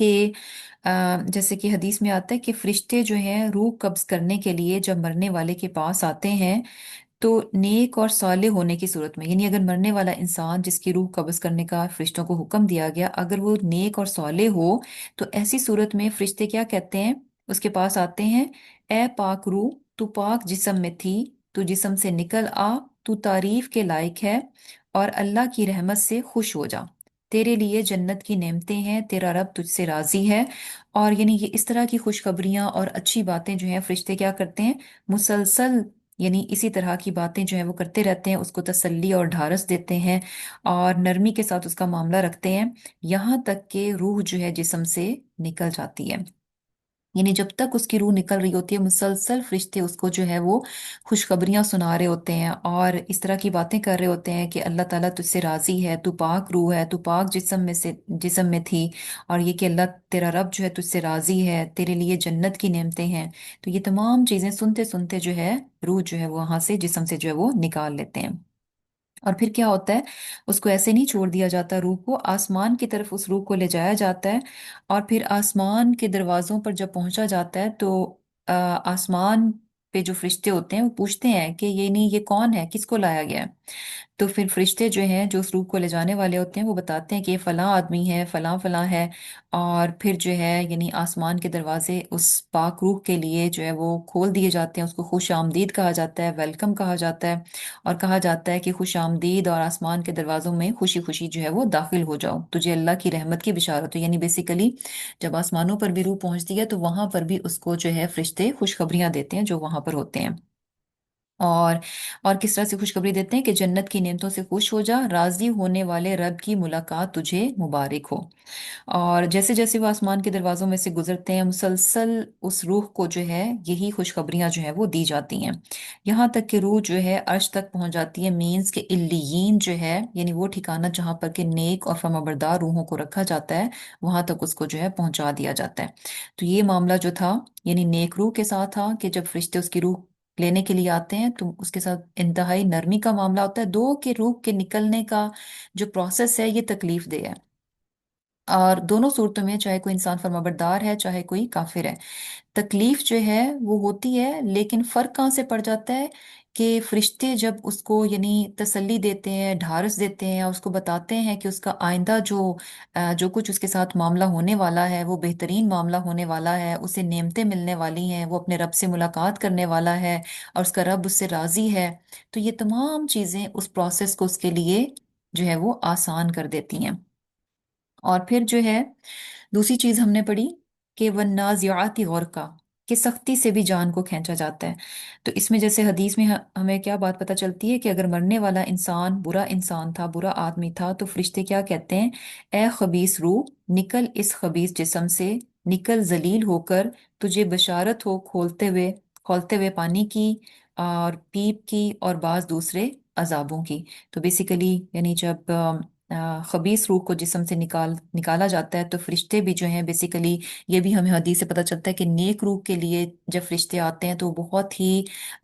کہ جیسے کہ حدیث میں آتا ہے کہ فرشتے جو ہیں روح قبض کرنے کے لیے جب مرنے والے کے پاس آتے ہیں تو نیک اور صالح ہونے کی صورت میں، یعنی اگر مرنے والا انسان جس کی روح قبض کرنے کا فرشتوں کو حکم دیا گیا اگر وہ نیک اور صالح ہو، تو ایسی صورت میں فرشتے کیا کہتے ہیں، اس کے پاس آتے ہیں: اے پاک روح، تو پاک جسم میں تھی، تو جسم سے نکل آ، تو تعریف کے لائق ہے، اور اللہ کی رحمت سے خوش ہو جا، تیرے لیے جنت کی نعمتیں ہیں، تیرا رب تجھ سے راضی ہے۔ اور یعنی یہ اس طرح کی خوشخبریاں اور اچھی باتیں جو ہیں فرشتے کیا کرتے ہیں، مسلسل، یعنی اسی طرح کی باتیں جو ہیں وہ کرتے رہتے ہیں، اس کو تسلی اور ڈھارس دیتے ہیں اور نرمی کے ساتھ اس کا معاملہ رکھتے ہیں، یہاں تک کہ روح جو ہے جسم سے نکل جاتی ہے۔ یعنی جب تک اس کی روح نکل رہی ہوتی ہے مسلسل فرشتے اس کو جو ہے وہ خوشخبریاں سنا رہے ہوتے ہیں اور اس طرح کی باتیں کر رہے ہوتے ہیں کہ اللہ تعالیٰ تجھ سے راضی ہے، تو پاک روح ہے، تو پاک جسم میں تھی، اور یہ کہ اللہ تیرا رب جو ہے تجھ سے راضی ہے، تیرے لیے جنت کی نعمتیں ہیں۔ تو یہ تمام چیزیں سنتے سنتے جو ہے روح جو ہے وہ وہاں سے جسم سے جو ہے وہ نکال لیتے ہیں۔ اور پھر کیا ہوتا ہے، اس کو ایسے نہیں چھوڑ دیا جاتا، روح کو آسمان کی طرف اس روح کو لے جایا جاتا ہے، اور پھر آسمان کے دروازوں پر جب پہنچا جاتا ہے تو آسمان پہ جو فرشتے ہوتے ہیں وہ پوچھتے ہیں کہ یہ نہیں، یہ کون ہے، کس کو لایا گیا ہے؟ تو پھر فرشتے جو ہیں جو اس روح کو لے جانے والے ہوتے ہیں وہ بتاتے ہیں کہ یہ فلاں آدمی ہے، فلاں فلاں ہے، اور پھر جو ہے یعنی آسمان کے دروازے اس پاک روح کے لیے جو ہے وہ کھول دیے جاتے ہیں، اس کو خوش آمدید کہا جاتا ہے، ویلکم کہا جاتا ہے، اور کہا جاتا ہے کہ خوش آمدید، اور آسمان کے دروازوں میں خوشی خوشی جو ہے وہ داخل ہو جاؤ، تجھے اللہ کی رحمت کی بشارت ہو۔ یعنی بیسیکلی جب آسمانوں پر بھی روح پہنچتی ہے تو وہاں پر بھی اس کو جو ہے فرشتے خوشخبریاں دیتے ہیں جو وہاں پر ہوتے ہیں، اور اور کس طرح سے خوشخبری دیتے ہیں کہ جنت کی نعمتوں سے خوش ہو جا، راضی ہونے والے رب کی ملاقات تجھے مبارک ہو۔ اور جیسے جیسے وہ آسمان کے دروازوں میں سے گزرتے ہیں مسلسل اس روح کو جو ہے یہی خوشخبریاں جو ہے وہ دی جاتی ہیں، یہاں تک کہ روح جو ہے عرش تک پہنچ جاتی ہے، مینز کے علیین جو ہے یعنی وہ ٹھکانہ جہاں پر کہ نیک اور فرمانبردار روحوں کو رکھا جاتا ہے، وہاں تک اس کو جو ہے پہنچا دیا جاتا ہے۔ تو یہ معاملہ جو تھا یعنی نیک روح کے ساتھ تھا کہ جب فرشتے اس کی روح لینے کے لیے آتے ہیں تو اس کے ساتھ انتہائی نرمی کا معاملہ ہوتا ہے، دو کہ روح کے نکلنے کا جو پروسیس ہے یہ تکلیف دہ ہے، اور دونوں صورتوں میں چاہے کوئی انسان فرمانبردار ہے چاہے کوئی کافر ہے، تکلیف جو ہے وہ ہوتی ہے، لیکن فرق کہاں سے پڑ جاتا ہے کہ فرشتے جب اس کو یعنی تسلی دیتے ہیں، ڈھارس دیتے ہیں، اور اس کو بتاتے ہیں کہ اس کا آئندہ جو کچھ اس کے ساتھ معاملہ ہونے والا ہے وہ بہترین معاملہ ہونے والا ہے، اسے نعمتیں ملنے والی ہیں، وہ اپنے رب سے ملاقات کرنے والا ہے، اور اس کا رب اس سے راضی ہے، تو یہ تمام چیزیں اس پروسیس کو اس کے لیے جو ہے وہ آسان کر دیتی ہیں۔ اور پھر جو ہے دوسری چیز ہم نے پڑھی کہ والنازعات غرقا، کہ سختی سے بھی جان کو کھینچا جاتا ہے۔ تو اس میں جیسے حدیث میں ہمیں کیا بات پتہ چلتی ہے کہ اگر مرنے والا انسان تھا، برا آدمی تھا، تو فرشتے کیا کہتے ہیں: اے خبیث روح، نکل اس خبیث جسم سے، نکل ذلیل ہو کر، تجھے بشارت ہو کھولتے ہوئے پانی کی اور پیپ کی اور بعض دوسرے عذابوں کی۔ تو بیسیکلی یعنی جب خبیث روح کو جسم سے نکالا جاتا ہے تو فرشتے بھی جو ہیں بیسیکلی، یہ بھی ہمیں حدیث سے پتہ چلتا ہے کہ نیک روح کے لیے جب فرشتے آتے ہیں تو وہ بہت ہی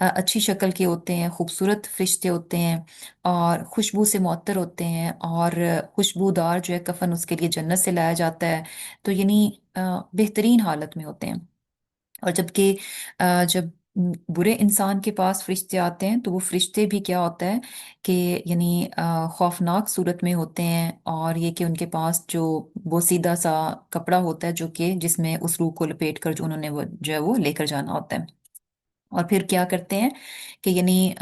اچھی شکل کے ہوتے ہیں، خوبصورت فرشتے ہوتے ہیں، اور خوشبو سے معطر ہوتے ہیں، اور خوشبودار جو ہے کفن اس کے لیے جنت سے لایا جاتا ہے، تو یعنی بہترین حالت میں ہوتے ہیں۔ اور جبکہ جب برے انسان کے پاس فرشتے آتے ہیں تو وہ فرشتے بھی کیا ہوتا ہے کہ یعنی خوفناک صورت میں ہوتے ہیں، اور یہ کہ ان کے پاس جو وہ سیدھا سا کپڑا ہوتا ہے جو کہ جس میں اس روح کو لپیٹ کر جو انہوں نے وہ جو ہے وہ لے کر جانا ہوتا ہے۔ اور پھر کیا کرتے ہیں کہ یعنی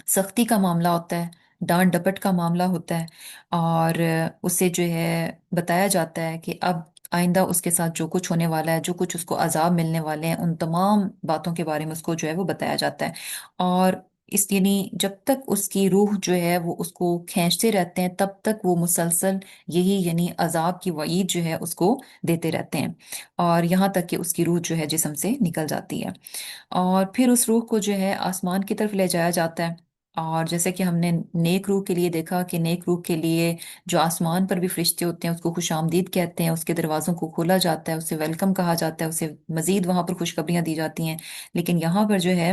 سختی کا معاملہ ہوتا ہے، ڈانٹ ڈپٹ کا معاملہ ہوتا ہے، اور اسے جو ہے بتایا جاتا ہے کہ اب آئندہ اس کے ساتھ جو کچھ ہونے والا ہے، جو کچھ اس کو عذاب ملنے والے ہیں، ان تمام باتوں کے بارے میں اس کو جو ہے وہ بتایا جاتا ہے، اور اس یعنی جب تک اس کی روح جو ہے وہ اس کو کھینچتے رہتے ہیں تب تک وہ مسلسل یہی یعنی عذاب کی وعید جو ہے اس کو دیتے رہتے ہیں، اور یہاں تک کہ اس کی روح جو ہے جسم سے نکل جاتی ہے۔ اور پھر اس روح کو جو ہے آسمان کی طرف لے جایا جاتا ہے، اور جیسے کہ ہم نے نیک روح کے لیے دیکھا کہ نیک روح کے لیے جو آسمان پر بھی فرشتے ہوتے ہیں اس کو خوش آمدید کہتے ہیں، اس کے دروازوں کو کھولا جاتا ہے، اسے ویلکم کہا جاتا ہے، اسے مزید وہاں پر خوشخبریاں دی جاتی ہیں، لیکن یہاں پر جو ہے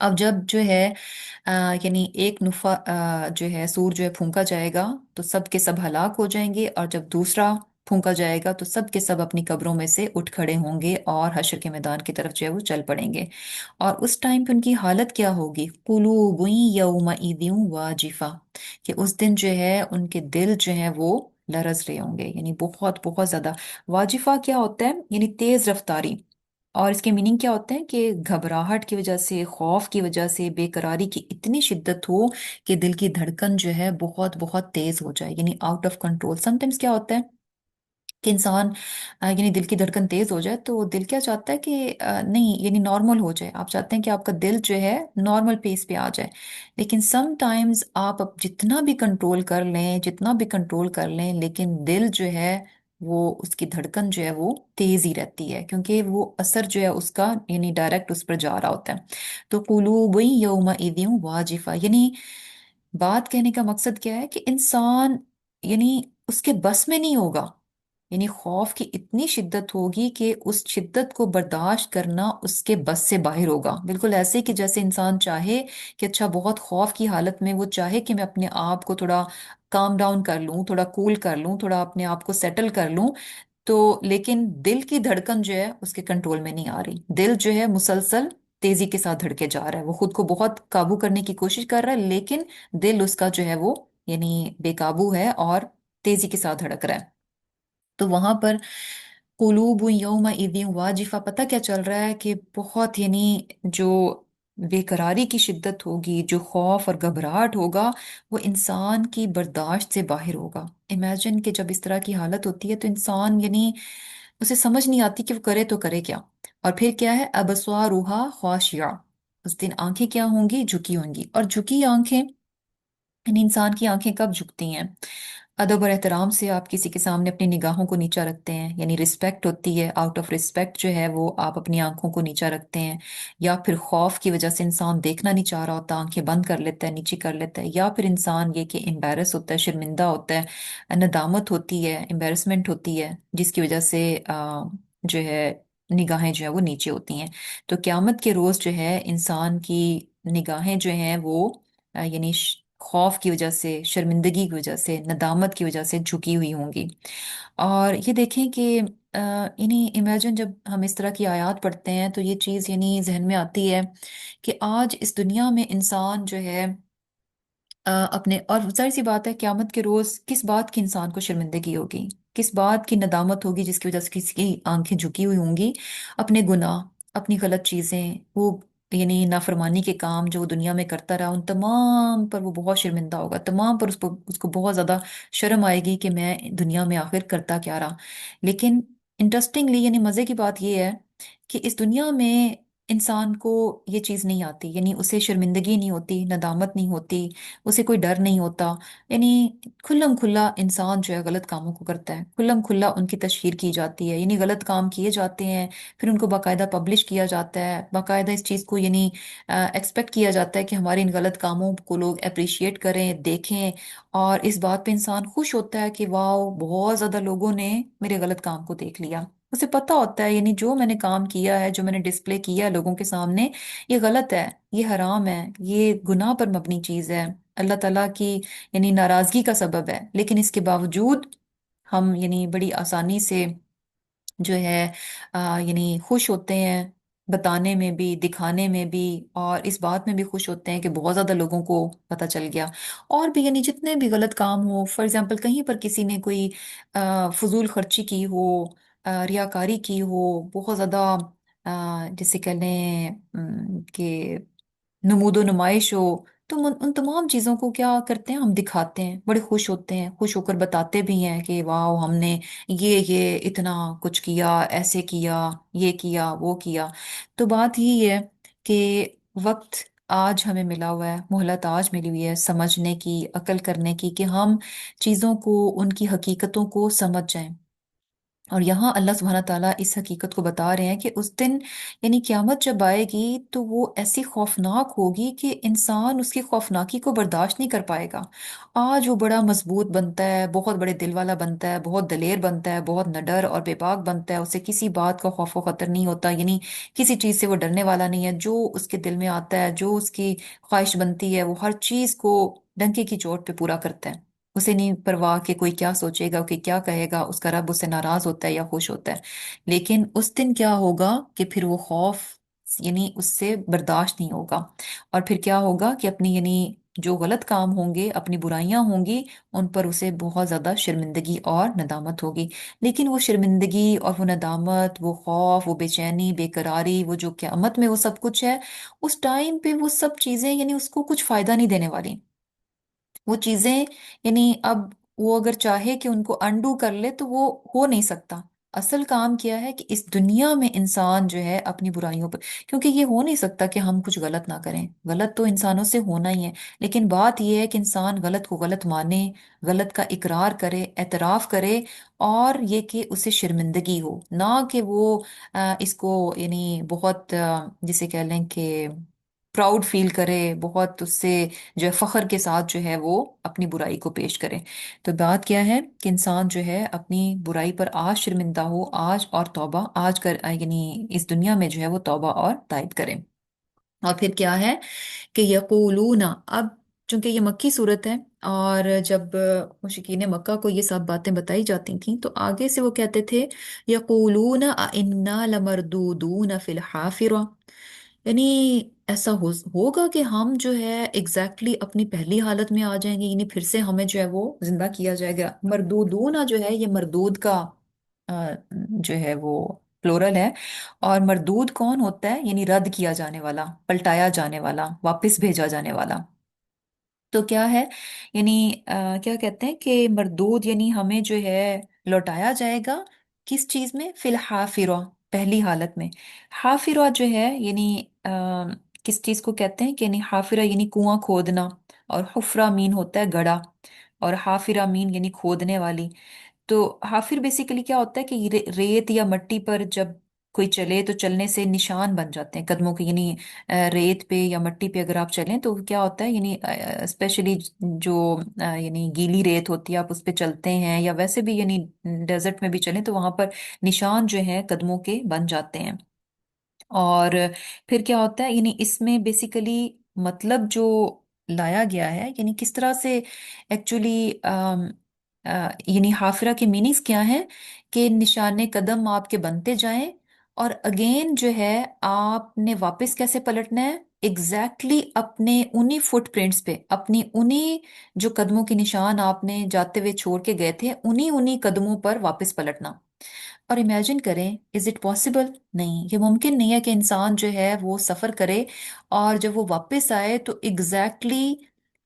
اب جب جو ہے یعنی ایک نفع جو ہے سور جو ہے پھونکا جائے گا تو سب کے سب ہلاک ہو جائیں گے، اور جب دوسرا پھونکا جائے گا تو سب کے سب اپنی قبروں میں سے اٹھ کھڑے ہوں گے اور حشر کے میدان کی طرف جو ہے وہ چل پڑیں گے۔ اور اس ٹائم پہ ان کی حالت کیا ہوگی؟ قلوب یومئذ واجفہ، کہ اس دن جو ہے ان کے دل جو ہیں وہ لرز رہے ہوں گے، یعنی بہت بہت زیادہ۔ واجفہ کیا ہوتا ہے؟ یعنی تیز رفتاری، اور اس کے میننگ کیا ہوتے ہیں کہ گھبراہٹ کی وجہ سے، خوف کی وجہ سے، بے قراری کی اتنی شدت ہو کہ دل کی دھڑکن جو ہے بہت بہت تیز ہو جائے، یعنی out of control. Some times کیا ہوتا ہے کہ انسان یعنی دل کی دھڑکن تیز ہو جائے تو دل کیا چاہتا ہے کہ نہیں، یعنی نارمل ہو جائے، آپ چاہتے ہیں کہ آپ کا دل جو ہے نارمل پیس پہ آ جائے، لیکن سم ٹائمز آپ جتنا بھی کنٹرول کر لیں، جتنا بھی کنٹرول کر لیں، لیکن دل جو ہے وہ، اس کی دھڑکن جو ہے وہ تیز ہی رہتی ہے، کیونکہ وہ اثر جو ہے اس کا یعنی ڈائریکٹ اس پر جا رہا ہوتا ہے۔ تو قلوب یومئذ واجفہ، یعنی بات کہنے کا مقصد کیا ہے کہ انسان یعنی اس کے بس میں نہیں ہوگا، یعنی خوف کی اتنی شدت ہوگی کہ اس شدت کو برداشت کرنا اس کے بس سے باہر ہوگا، بالکل ایسے کہ جیسے انسان چاہے کہ اچھا بہت خوف کی حالت میں وہ چاہے کہ میں اپنے آپ کو تھوڑا کام ڈاؤن کر لوں، تھوڑا کول کر لوں، تھوڑا اپنے آپ کو سیٹل کر لوں، تو لیکن دل کی دھڑکن جو ہے اس کے کنٹرول میں نہیں آ رہی، دل جو ہے مسلسل تیزی کے ساتھ دھڑکے جا رہا ہے، وہ خود کو بہت قابو کرنے کی کوشش کر رہا ہے، لیکن دل اس کا جو ہے وہ یعنی بے قابو ہے اور تیزی کے ساتھ دھڑک رہا ہے۔ تو وہاں پر قلوب یومئذ واجفہ، پتہ کیا چل رہا ہے کہ بہت یعنی جو بے قراری کی شدت ہوگی، جو خوف اور گھبراہٹ ہوگا، وہ انسان کی برداشت سے باہر ہوگا۔ امیجن کہ جب اس طرح کی حالت ہوتی ہے تو انسان یعنی اسے سمجھ نہیں آتی کہ وہ کرے تو کرے کیا۔ اور پھر کیا ہے؟ ابصارها خاشعہ، اس دن آنکھیں کیا ہوں گی؟ جھکی ہوں گی، اور جھکی آنکھیں یعنی انسان کی آنکھیں کب جھکتی ہیں؟ ادب اور احترام سے آپ کسی کے سامنے اپنی نگاہوں کو نیچا رکھتے ہیں، یعنی رسپیکٹ ہوتی ہے، آؤٹ آف رسپیکٹ جو ہے وہ آپ اپنی آنکھوں کو نیچا رکھتے ہیں، یا پھر خوف کی وجہ سے انسان دیکھنا نہیں چاہ رہا ہوتا، آنکھیں بند کر لیتا ہے، نیچی کر لیتا ہے، یا پھر انسان یہ کہ امبیرس ہوتا ہے، شرمندہ ہوتا ہے، ندامت ہوتی ہے، امبیرسمنٹ ہوتی ہے، جس کی وجہ سے جو ہے نگاہیں جو ہے وہ نیچے ہوتی ہیں۔ تو قیامت کے روز جو ہے انسان کی نگاہیں جو ہیں وہ یعنی خوف کی وجہ سے، شرمندگی کی وجہ سے، ندامت کی وجہ سے جھکی ہوئی ہوں گی۔ اور یہ دیکھیں کہ یعنی امیجن جب ہم اس طرح کی آیات پڑھتے ہیں تو یہ چیز یعنی ذہن میں آتی ہے کہ آج اس دنیا میں انسان جو ہے اپنے، اور ظاہر سی بات ہے قیامت کے روز کس بات کی انسان کو شرمندگی ہوگی، کس بات کی ندامت ہوگی جس کی وجہ سے کسی کی آنکھیں جھکی ہوئی ہوں گی؟ اپنے گناہ، اپنی غلط چیزیں، وہ یعنی نافرمانی کے کام جو وہ دنیا میں کرتا رہا، ان تمام پر وہ بہت شرمندہ ہوگا، تمام پر اس کو بہت زیادہ شرم آئے گی کہ میں دنیا میں آخر کرتا کیا رہا۔ لیکن انٹرسٹنگلی یعنی مزے کی بات یہ ہے کہ اس دنیا میں انسان کو یہ چیز نہیں آتی، یعنی اسے شرمندگی نہیں ہوتی، ندامت نہیں ہوتی، اسے کوئی ڈر نہیں ہوتا، یعنی کھلم کھلا انسان جو ہے غلط کاموں کو کرتا ہے، کھلم کھلا ان کی تشہیر کی جاتی ہے، یعنی غلط کام کیے جاتے ہیں، پھر ان کو باقاعدہ پبلش کیا جاتا ہے، باقاعدہ اس چیز کو یعنی ایکسپیکٹ کیا جاتا ہے کہ ہمارے ان غلط کاموں کو لوگ اپریشیٹ کریں، دیکھیں، اور اس بات پہ انسان خوش ہوتا ہے کہ واو بہت زیادہ لوگوں نے میرے غلط کام کو دیکھ لیا۔ اسے پتا ہوتا ہے یعنی جو میں نے کام کیا ہے، جو میں نے ڈسپلے کیا ہے لوگوں کے سامنے، یہ غلط ہے، یہ حرام ہے، یہ گناہ پر مبنی چیز ہے، اللہ تعالیٰ کی یعنی ناراضگی کا سبب ہے، لیکن اس کے باوجود ہم یعنی بڑی آسانی سے جو ہے یعنی خوش ہوتے ہیں، بتانے میں بھی، دکھانے میں بھی، اور اس بات میں بھی خوش ہوتے ہیں کہ بہت زیادہ لوگوں کو پتہ چل گیا۔ اور بھی یعنی جتنے بھی غلط کام ہو، فار ایگزامپل کہیں پر کسی نے کوئی فضول خرچی کی ہو، ریاکاری کی ہو، بہت زیادہ جسے کہہ لیں کہ نمود و نمائش ہو، تو ان تمام چیزوں کو کیا کرتے ہیں؟ ہم دکھاتے ہیں، بڑے خوش ہوتے ہیں، خوش ہو کر بتاتے بھی ہیں کہ واو ہم نے یہ اتنا کچھ کیا، ایسے کیا، یہ کیا، وہ کیا۔ تو بات یہی ہے کہ وقت آج ہمیں ملا ہوا ہے، مہلت آج ملی ہوئی ہے سمجھنے کی، عقل کرنے کی، کہ ہم چیزوں کو، ان کی حقیقتوں کو سمجھ جائیں، اور یہاں اللہ سبحانہ تعالیٰ اس حقیقت کو بتا رہے ہیں کہ اس دن یعنی قیامت جب آئے گی تو وہ ایسی خوفناک ہوگی کہ انسان اس کی خوفناکی کو برداشت نہیں کر پائے گا۔ آج وہ بڑا مضبوط بنتا ہے، بہت بڑے دل والا بنتا ہے، بہت دلیر بنتا ہے، بہت نڈر اور بے باک بنتا ہے، اسے کسی بات کا خوف و خطر نہیں ہوتا، یعنی کسی چیز سے وہ ڈرنے والا نہیں ہے، جو اس کے دل میں آتا ہے، جو اس کی خواہش بنتی ہے، وہ ہر چیز کو ڈنکے کی چوٹ پہ پورا کرتا ہے۔ اسے نہیں پرواہ کہ کوئی کیا سوچے گا، کہ کیا کہے گا، اس کا رب اس سے ناراض ہوتا ہے یا خوش ہوتا ہے۔ لیکن اس دن کیا ہوگا کہ پھر وہ خوف یعنی اس سے برداشت نہیں ہوگا، اور پھر کیا ہوگا کہ اپنی یعنی جو غلط کام ہوں گے، اپنی برائیاں ہوں گی، ان پر اسے بہت زیادہ شرمندگی اور ندامت ہوگی۔ لیکن وہ شرمندگی اور وہ ندامت، وہ خوف، وہ بے چینی، بے قراری، وہ جو قیامت میں وہ سب کچھ ہے، اس ٹائم پہ وہ سب چیزیں یعنی اس کو کچھ فائدہ نہیں دینے والی۔ وہ چیزیں یعنی اب وہ اگر چاہے کہ ان کو انڈو کر لے تو وہ ہو نہیں سکتا۔ اصل کام کیا ہے کہ اس دنیا میں انسان جو ہے اپنی برائیوں پر، کیونکہ یہ ہو نہیں سکتا کہ ہم کچھ غلط نہ کریں، غلط تو انسانوں سے ہونا ہی ہے، لیکن بات یہ ہے کہ انسان غلط کو غلط مانے، غلط کا اقرار کرے، اعتراف کرے، اور یہ کہ اسے شرمندگی ہو، نہ کہ وہ اس کو یعنی بہت جسے کہہ لیں کہ پراؤڈ فیل کرے، بہت اس سے جو ہے فخر کے ساتھ جو ہے وہ اپنی برائی کو پیش کرے۔ تو بات کیا ہے کہ انسان جو ہے اپنی برائی پر آج شرمندہ ہو، آج اور توبہ آج کر یعنی اس دنیا میں جو ہے وہ توبہ اور تائب کرے۔ اور پھر کیا ہے کہ یقولون، اب چونکہ یہ مکی صورت ہے، اور جب مشرکین مکہ کو یہ سب باتیں بتائی جاتی تھیں تو آگے سے وہ کہتے تھے یقولون ائنا لمردودون فی الحافرہ، یعنی ایسا ہوگا کہ ہم جو ہے ایگزیکٹلی اپنی پہلی حالت میں آ جائیں گے، یعنی پھر سے ہمیں جو ہے وہ زندہ کیا جائے گا۔ مردودون جو ہے یہ مردود کا جو ہے وہ پلورل ہے، اور مردود کون ہوتا ہے؟ یعنی رد کیا جانے والا، پلٹایا جانے والا، واپس بھیجا جانے والا۔ تو کیا ہے یعنی کیا کہتے ہیں کہ مردود یعنی ہمیں جو ہے لوٹایا جائے گا کس چیز میں؟ فی الحافرہ، پہلی حالت میں۔ حافرہ جو ہے یعنی کس چیز کو کہتے ہیں کہ یعنی حافرہ یعنی کنواں کھودنا، اور حفرہ مین ہوتا ہے گڑھا، اور حافرہ مین یعنی کھودنے والی۔ تو حافر بیسیکلی کیا ہوتا ہے کہ ریت یا مٹی پر جب کوئی چلے تو چلنے سے نشان بن جاتے ہیں قدموں کے، یعنی ریت پہ یا مٹی پہ اگر آپ چلیں تو کیا ہوتا ہے یعنی اسپیشلی جو یعنی گیلی ریت ہوتی ہے، آپ اس پہ چلتے ہیں، یا ویسے بھی یعنی ڈیزرٹ میں بھی چلیں تو وہاں پر نشان جو ہے قدموں کے بن جاتے ہیں۔ اور پھر کیا ہوتا ہے یعنی اس میں بیسیکلی مطلب جو لایا گیا ہے یعنی کس طرح سے ایکچولی یعنی حافرہ کے میننگز کیا ہیں کہ نشان قدم آپ کے بنتے جائیں، اور اگین جو ہے آپ نے واپس کیسے پلٹنا ہے؟ ایگزیکٹلی اپنے انہی فٹ پرنٹس پہ، اپنی انہی جو قدموں کے نشان آپ نے جاتے ہوئے چھوڑ کے گئے تھے، انہی قدموں پر واپس پلٹنا۔ اور امیجن کریں، از اٹ پاسبل؟ نہیں، یہ ممکن نہیں ہے کہ انسان جو ہے وہ سفر کرے اور جب وہ واپس آئے تو ایگزیکٹلی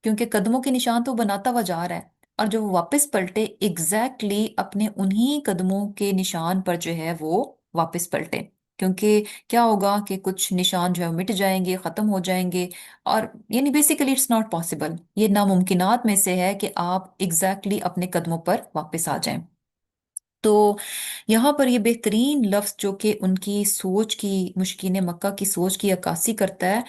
کیونکہ قدموں کے نشان تو بناتا ہوا جا رہا ہے، اور جب وہ واپس پلٹے ایگزیکٹلی اپنے انہی قدموں کے نشان پر جو ہے وہ واپس پلٹے، کیونکہ کیا ہوگا کہ کچھ نشان جو ہے مٹ جائیں گے، ختم ہو جائیں گے، اور یعنی بیسیکلی اٹس ناٹ پاسبل، یہ ناممکنات میں سے ہے کہ آپ ایگزیکٹلی اپنے قدموں پر واپس آ جائیں۔ تو یہاں پر یہ بہترین لفظ جو کہ ان کی سوچ کی، مشکین مکہ کی سوچ کی عکاسی کرتا ہے،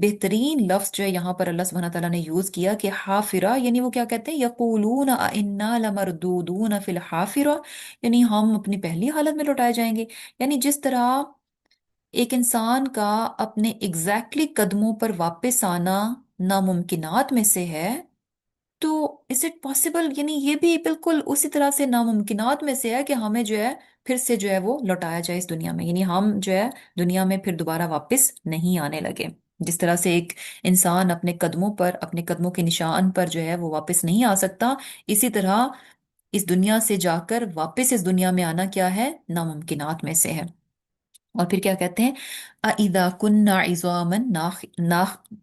بہترین لفظ جو ہے یہاں پر اللہ سبحانہ تعالیٰ نے یوز کیا کہ حافرہ، یعنی وہ کیا کہتے ہیں یقولون ائنا لمردودون فی الحافرہ، یعنی ہم اپنی پہلی حالت میں لوٹائے جائیں گے۔ یعنی جس طرح ایک انسان کا اپنے ایگزیکٹلی قدموں پر واپس آنا ناممکنات میں سے ہے، تو از اٹ پاسبل یعنی یہ بھی بالکل اسی طرح سے ناممکنات میں سے ہے کہ ہمیں جو ہے پھر سے جو ہے وہ لوٹایا جائے اس دنیا میں، یعنی ہم جو ہے دنیا میں پھر دوبارہ واپس نہیں آنے لگے۔ جس طرح سے ایک انسان اپنے قدموں پر، اپنے قدموں کے نشان پر جو ہے وہ واپس نہیں آ سکتا، اسی طرح اس دنیا سے جا کر واپس اس دنیا میں آنا کیا ہے؟ ناممکنات میں سے ہے۔ اور پھر کیا کہتے ہیں؟ اَإِذَا كُنَّا عِظَامًا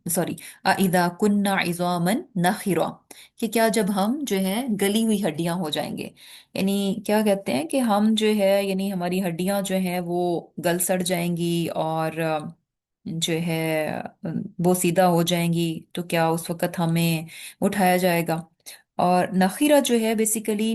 سوری اَإِذَا كُنَّا عِظَامًا نَخِرًا، کہ کیا جب ہم جو ہے گلی ہوئی ہڈیاں ہو جائیں گے، یعنی کیا کہتے ہیں کہ ہم جو ہے یعنی ہماری ہڈیاں جو ہیں وہ گل سڑ جائیں گی، اور جو ہے بوسیدہ ہو جائیں گی، تو کیا اس وقت ہمیں اٹھایا جائے گا؟ اور نخیرہ جو ہے بیسیکلی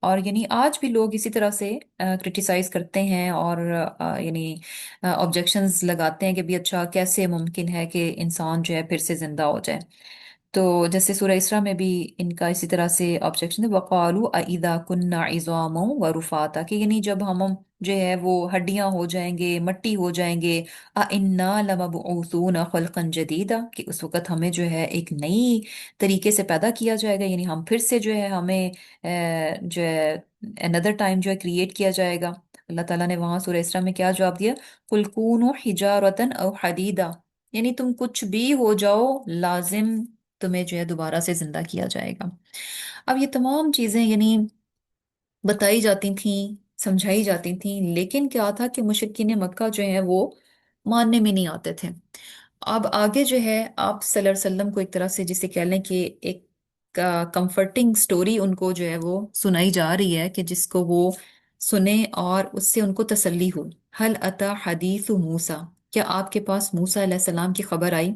اور یعنی آج بھی لوگ اسی طرح سے کرٹیسائز کرتے ہیں اور یعنی آبجیکشنز لگاتے ہیں کہ بھی اچھا کیسے ممکن ہے کہ انسان جو ہے پھر سے زندہ ہو جائے۔ تو جیسے سورہ اسراء میں بھی ان کا اسی طرح سے آبجیکشن ہے، وَقَالُوا أَإِذَا كُنَّا عِظَامًا وَرُفَاتًا، کہ یعنی جب ہم جو ہے وہ ہڈیاں ہو جائیں گے، مٹی ہو جائیں گے، أَإِنَّا لَمَبْعُوثُونَ خَلْقًا جَدِيدًا، کہ اس وقت ہمیں جو ہے ایک نئی طریقے سے پیدا کیا جائے گا، یعنی ہم پھر سے جو ہے ہمیں جو ہے another ٹائم جو ہے کریٹ کیا جائے گا۔ اللہ تعالیٰ نے وہاں سورہ اسراء میں کیا جواب دیا؟ قُلْ كُونُوا حِجَارَةً أَوْ حَدِيدًا، یعنی تم کچھ بھی ہو جاؤ، لازم تمہیں جو ہے دوبارہ سے زندہ کیا جائے گا۔ اب یہ تمام چیزیں یعنی بتائی جاتی تھیں، سمجھائی جاتی تھیں، لیکن کیا تھا کہ مشرکین مکہ جو ہے وہ ماننے میں نہیں آتے تھے۔ اب آگے جو ہے آپ صلی اللہ علیہ وسلم کو ایک طرح سے جسے کہہ لیں کہ ایک کمفرٹنگ سٹوری ان کو جو ہے وہ سنائی جا رہی ہے کہ جس کو وہ سنیں اور اس سے ان کو تسلی ہو۔ حل اتا حدیث موسیٰ، کیا آپ کے پاس موسیٰ علیہ السلام کی خبر آئی؟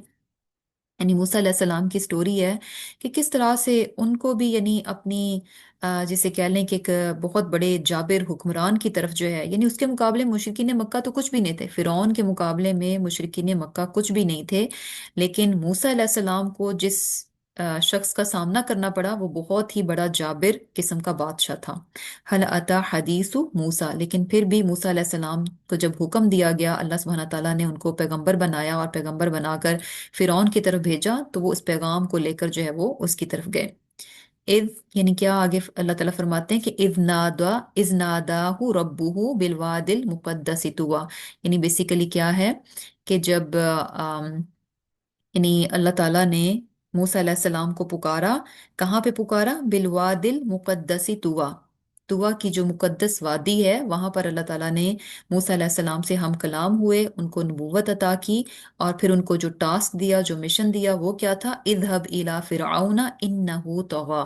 یعنی موسیٰ علیہ السلام کی سٹوری ہے کہ کس طرح سے ان کو بھی یعنی اپنی جسے کہہ لیں کہ ایک بہت بڑے جابر حکمران کی طرف جو ہے، یعنی اس کے مقابلے مشرکین مکہ تو کچھ بھی نہیں تھے، فرعون کے مقابلے میں مشرکین مکہ کچھ بھی نہیں تھے، لیکن موسیٰ علیہ السلام کو جس شخص کا سامنا کرنا پڑا وہ بہت ہی بڑا جابر قسم کا بادشاہ تھا۔ حل اتا حدیث موسیٰ، لیکن پھر بھی موسیٰ علیہ السلام کو جب حکم دیا گیا، اللہ سبحانہ تعالیٰ نے ان کو پیغمبر بنایا اور پیغمبر بنا کر فرعون کی طرف بھیجا، تو وہ اس پیغام کو لے کر جو ہے وہ اس کی طرف گئے۔ اذ یعنی کیا آگے اللہ تعالیٰ فرماتے ہیں کہ اذ ناداہ ربہ بالواد المقدس طویٰ، یعنی بیسیکلی کیا ہے کہ جب یعنی اللہ تعالیٰ نے موسیٰ علیہ السلام کو پکارا، کہاں پہ پکارا؟ بالواد المقدس طویٰ، طویٰ کی جو مقدس وادی ہے وہاں پر اللہ تعالیٰ نے موسیٰ علیہ السلام سے ہم کلام ہوئے، ان کو نبوت عطا کی، اور پھر ان کو جو ٹاسک دیا، جو مشن دیا وہ کیا تھا؟ اذهب الى فرعون انه طغى،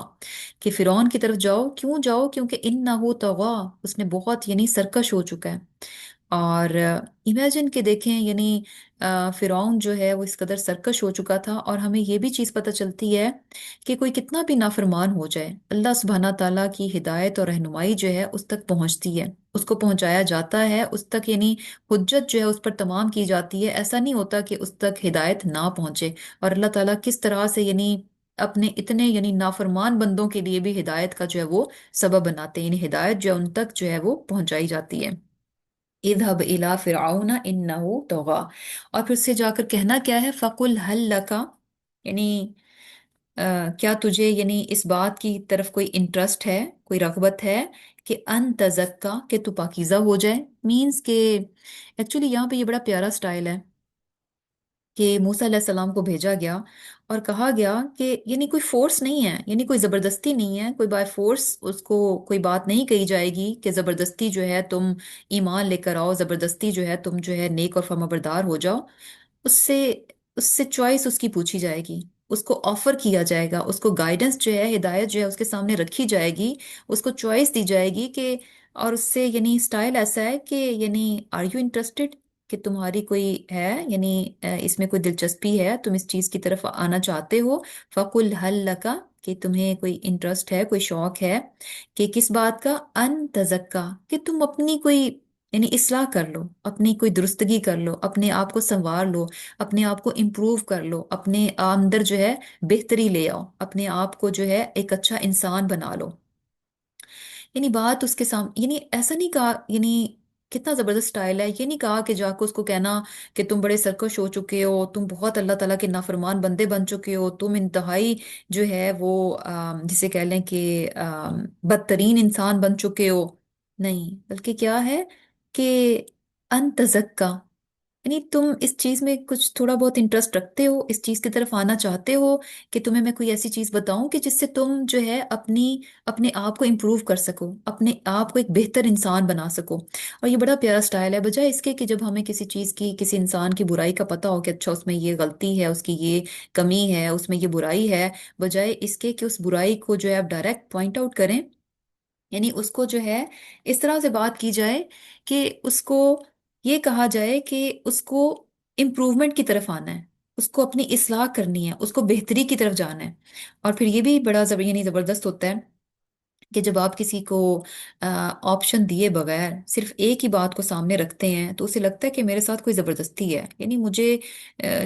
کہ فرعون کی طرف جاؤ۔ کیوں جاؤ؟ کیونکہ انه طغى، اس نے بہت یعنی سرکش ہو چکا ہے۔ اور امیجن کہ دیکھیں یعنی فرعون جو ہے وہ اس قدر سرکش ہو چکا تھا، اور ہمیں یہ بھی چیز پتہ چلتی ہے کہ کوئی کتنا بھی نافرمان ہو جائے، اللہ سبحانہ تعالیٰ کی ہدایت اور رہنمائی جو ہے اس تک پہنچتی ہے، اس کو پہنچایا جاتا ہے، اس تک یعنی حجت جو ہے اس پر تمام کی جاتی ہے، ایسا نہیں ہوتا کہ اس تک ہدایت نہ پہنچے۔ اور اللہ تعالیٰ کس طرح سے یعنی اپنے اتنے یعنی نافرمان بندوں کے لیے بھی ہدایت کا جو ہے وہ سبب بناتے ہیں، یعنی ہدایت جو ہے ان تک جو ہے وہ پہنچائی جاتی ہے۔ اذهب الى فرعون انه طغى، اور پھر سے جا کر کہنا کیا ہے؟ فقل هل لك، یعنی کیا تجھے یعنی اس بات کی طرف کوئی انٹرسٹ ہے، کوئی رغبت ہے کہ ان تزکا، کہ تو پاکیزہ ہو جائے؟ مینز کہ ایکچولی یہاں پہ یہ بڑا پیارا سٹائل ہے کہ موسیٰ علیہ السلام کو بھیجا گیا اور کہا گیا کہ یعنی کوئی فورس نہیں ہے، یعنی کوئی زبردستی نہیں ہے، کوئی بائی فورس اس کو کوئی بات نہیں کہی جائے گی کہ زبردستی جو ہے تم ایمان لے کر آؤ، زبردستی جو ہے تم جو ہے نیک اور فرمانبردار ہو جاؤ۔ اس سے اس سے چوائس اس کی پوچھی جائے گی، اس کو آفر کیا جائے گا، اس کو گائیڈنس جو ہے، ہدایت جو ہے اس کے سامنے رکھی جائے گی، اس کو چوائس دی جائے گی کہ، اور اس سے یعنی سٹائل ایسا ہے کہ یعنی آر یو انٹرسٹڈ، کہ تمہاری کوئی ہے یعنی اس میں کوئی دلچسپی ہے، تم اس چیز کی طرف آنا چاہتے ہو؟ فَقُلْ هَلْ لَكَ، کہ تمہیں کوئی انٹرسٹ ہے، کوئی شوق ہے کہ کس بات کا؟ ان تزکا، کہ تم اپنی کوئی یعنی اصلاح کر لو، اپنی کوئی درستگی کر لو، اپنے آپ کو سنوار لو، اپنے آپ کو امپروو کر لو، اپنے اندر جو ہے بہتری لے آؤ، اپنے آپ کو جو ہے ایک اچھا انسان بنا لو۔ یعنی بات اس کے سامنے، یعنی ایسا نہیں کہا، یعنی کتنا زبردست سٹائل ہے، یہ نہیں کہا کہ جا کے اس کو کہنا کہ تم بڑے سرکش ہو چکے ہو، تم بہت اللہ تعالیٰ کے نافرمان بندے بن چکے ہو، تم انتہائی جو ہے وہ جسے کہہ لیں کہ بدترین انسان بن چکے ہو۔ نہیں، بلکہ کیا ہے کہ ان تزکا، یعنی تم اس چیز میں کچھ تھوڑا بہت انٹرسٹ رکھتے ہو، اس چیز کی طرف آنا چاہتے ہو کہ تمہیں میں کوئی ایسی چیز بتاؤں کہ جس سے تم جو ہے اپنے آپ کو امپروو کر سکو، اپنے آپ کو ایک بہتر انسان بنا سکو۔ اور یہ بڑا پیارا سٹائل ہے، بجائے اس کے کہ جب ہمیں کسی چیز کی، کسی انسان کی برائی کا پتہ ہو کہ اچھا اس میں یہ غلطی ہے، اس کی یہ کمی ہے، اس میں یہ برائی ہے، بجائے اس کے کہ اس برائی کو جو ہے آپ ڈائریکٹ پوائنٹ آؤٹ کریں، یعنی اس کو جو ہے اس طرح سے بات کی جائے کہ اس کو یہ کہا جائے کہ اس کو امپروومنٹ کی طرف آنا ہے، اس کو اپنی اصلاح کرنی ہے، اس کو بہتری کی طرف جانا ہے۔ اور پھر یہ بھی بڑا یعنی زبردست ہوتا ہے کہ جب آپ کسی کو آپشن دیے بغیر صرف ایک ہی بات کو سامنے رکھتے ہیں تو اسے لگتا ہے کہ میرے ساتھ کوئی زبردستی ہے، یعنی مجھے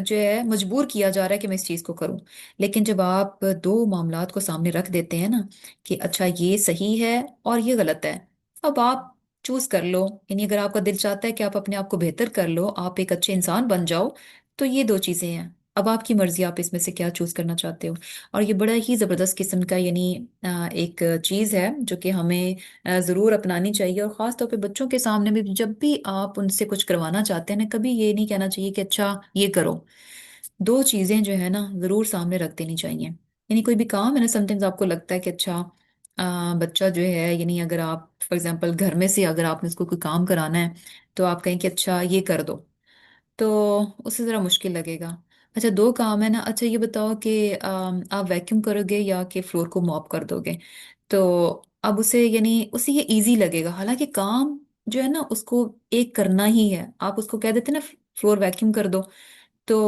جو ہے مجبور کیا جا رہا ہے کہ میں اس چیز کو کروں۔ لیکن جب آپ دو معاملات کو سامنے رکھ دیتے ہیں نا، کہ اچھا یہ صحیح ہے اور یہ غلط ہے، اب آپ چوز کر لو، یعنی اگر آپ کا دل چاہتا ہے کہ آپ اپنے آپ کو بہتر کر لو، آپ ایک اچھے انسان بن جاؤ، تو یہ دو چیزیں ہیں، اب آپ کی مرضی، آپ اس میں سے کیا چوز کرنا چاہتے ہو۔ اور یہ بڑا ہی زبردست قسم کا یعنی ایک چیز ہے جو کہ ہمیں ضرور اپنانی چاہیے، اور خاص طور پہ بچوں کے سامنے بھی جب بھی آپ ان سے کچھ کروانا چاہتے ہیں نا، کبھی یہ نہیں کہنا چاہیے کہ اچھا یہ کرو، دو چیزیں جو ہے نا ضرور سامنے رکھ دینی چاہیے۔ یعنی کوئی بھی کام ہے نا، سم ٹائمز آپ کو لگتا ہے کہ اچھا بچہ جو ہے، یعنی اگر آپ فار ایگزامپل گھر میں سے اگر آپ نے اس کو کوئی کام کرانا ہے تو آپ کہیں کہ اچھا یہ کر دو، تو اسے ذرا مشکل لگے گا۔ اچھا دو کام ہے نا، اچھا یہ بتاؤ کہ آپ ویکیوم کرو گے یا کہ فلور کو موپ کر دو گے، تو اب اسے یعنی اسے یہ ایزی لگے گا، حالانکہ کام جو ہے نا اس کو ایک کرنا ہی ہے، آپ اس کو کہہ دیتے نا فلور ویکیوم کر دو، تو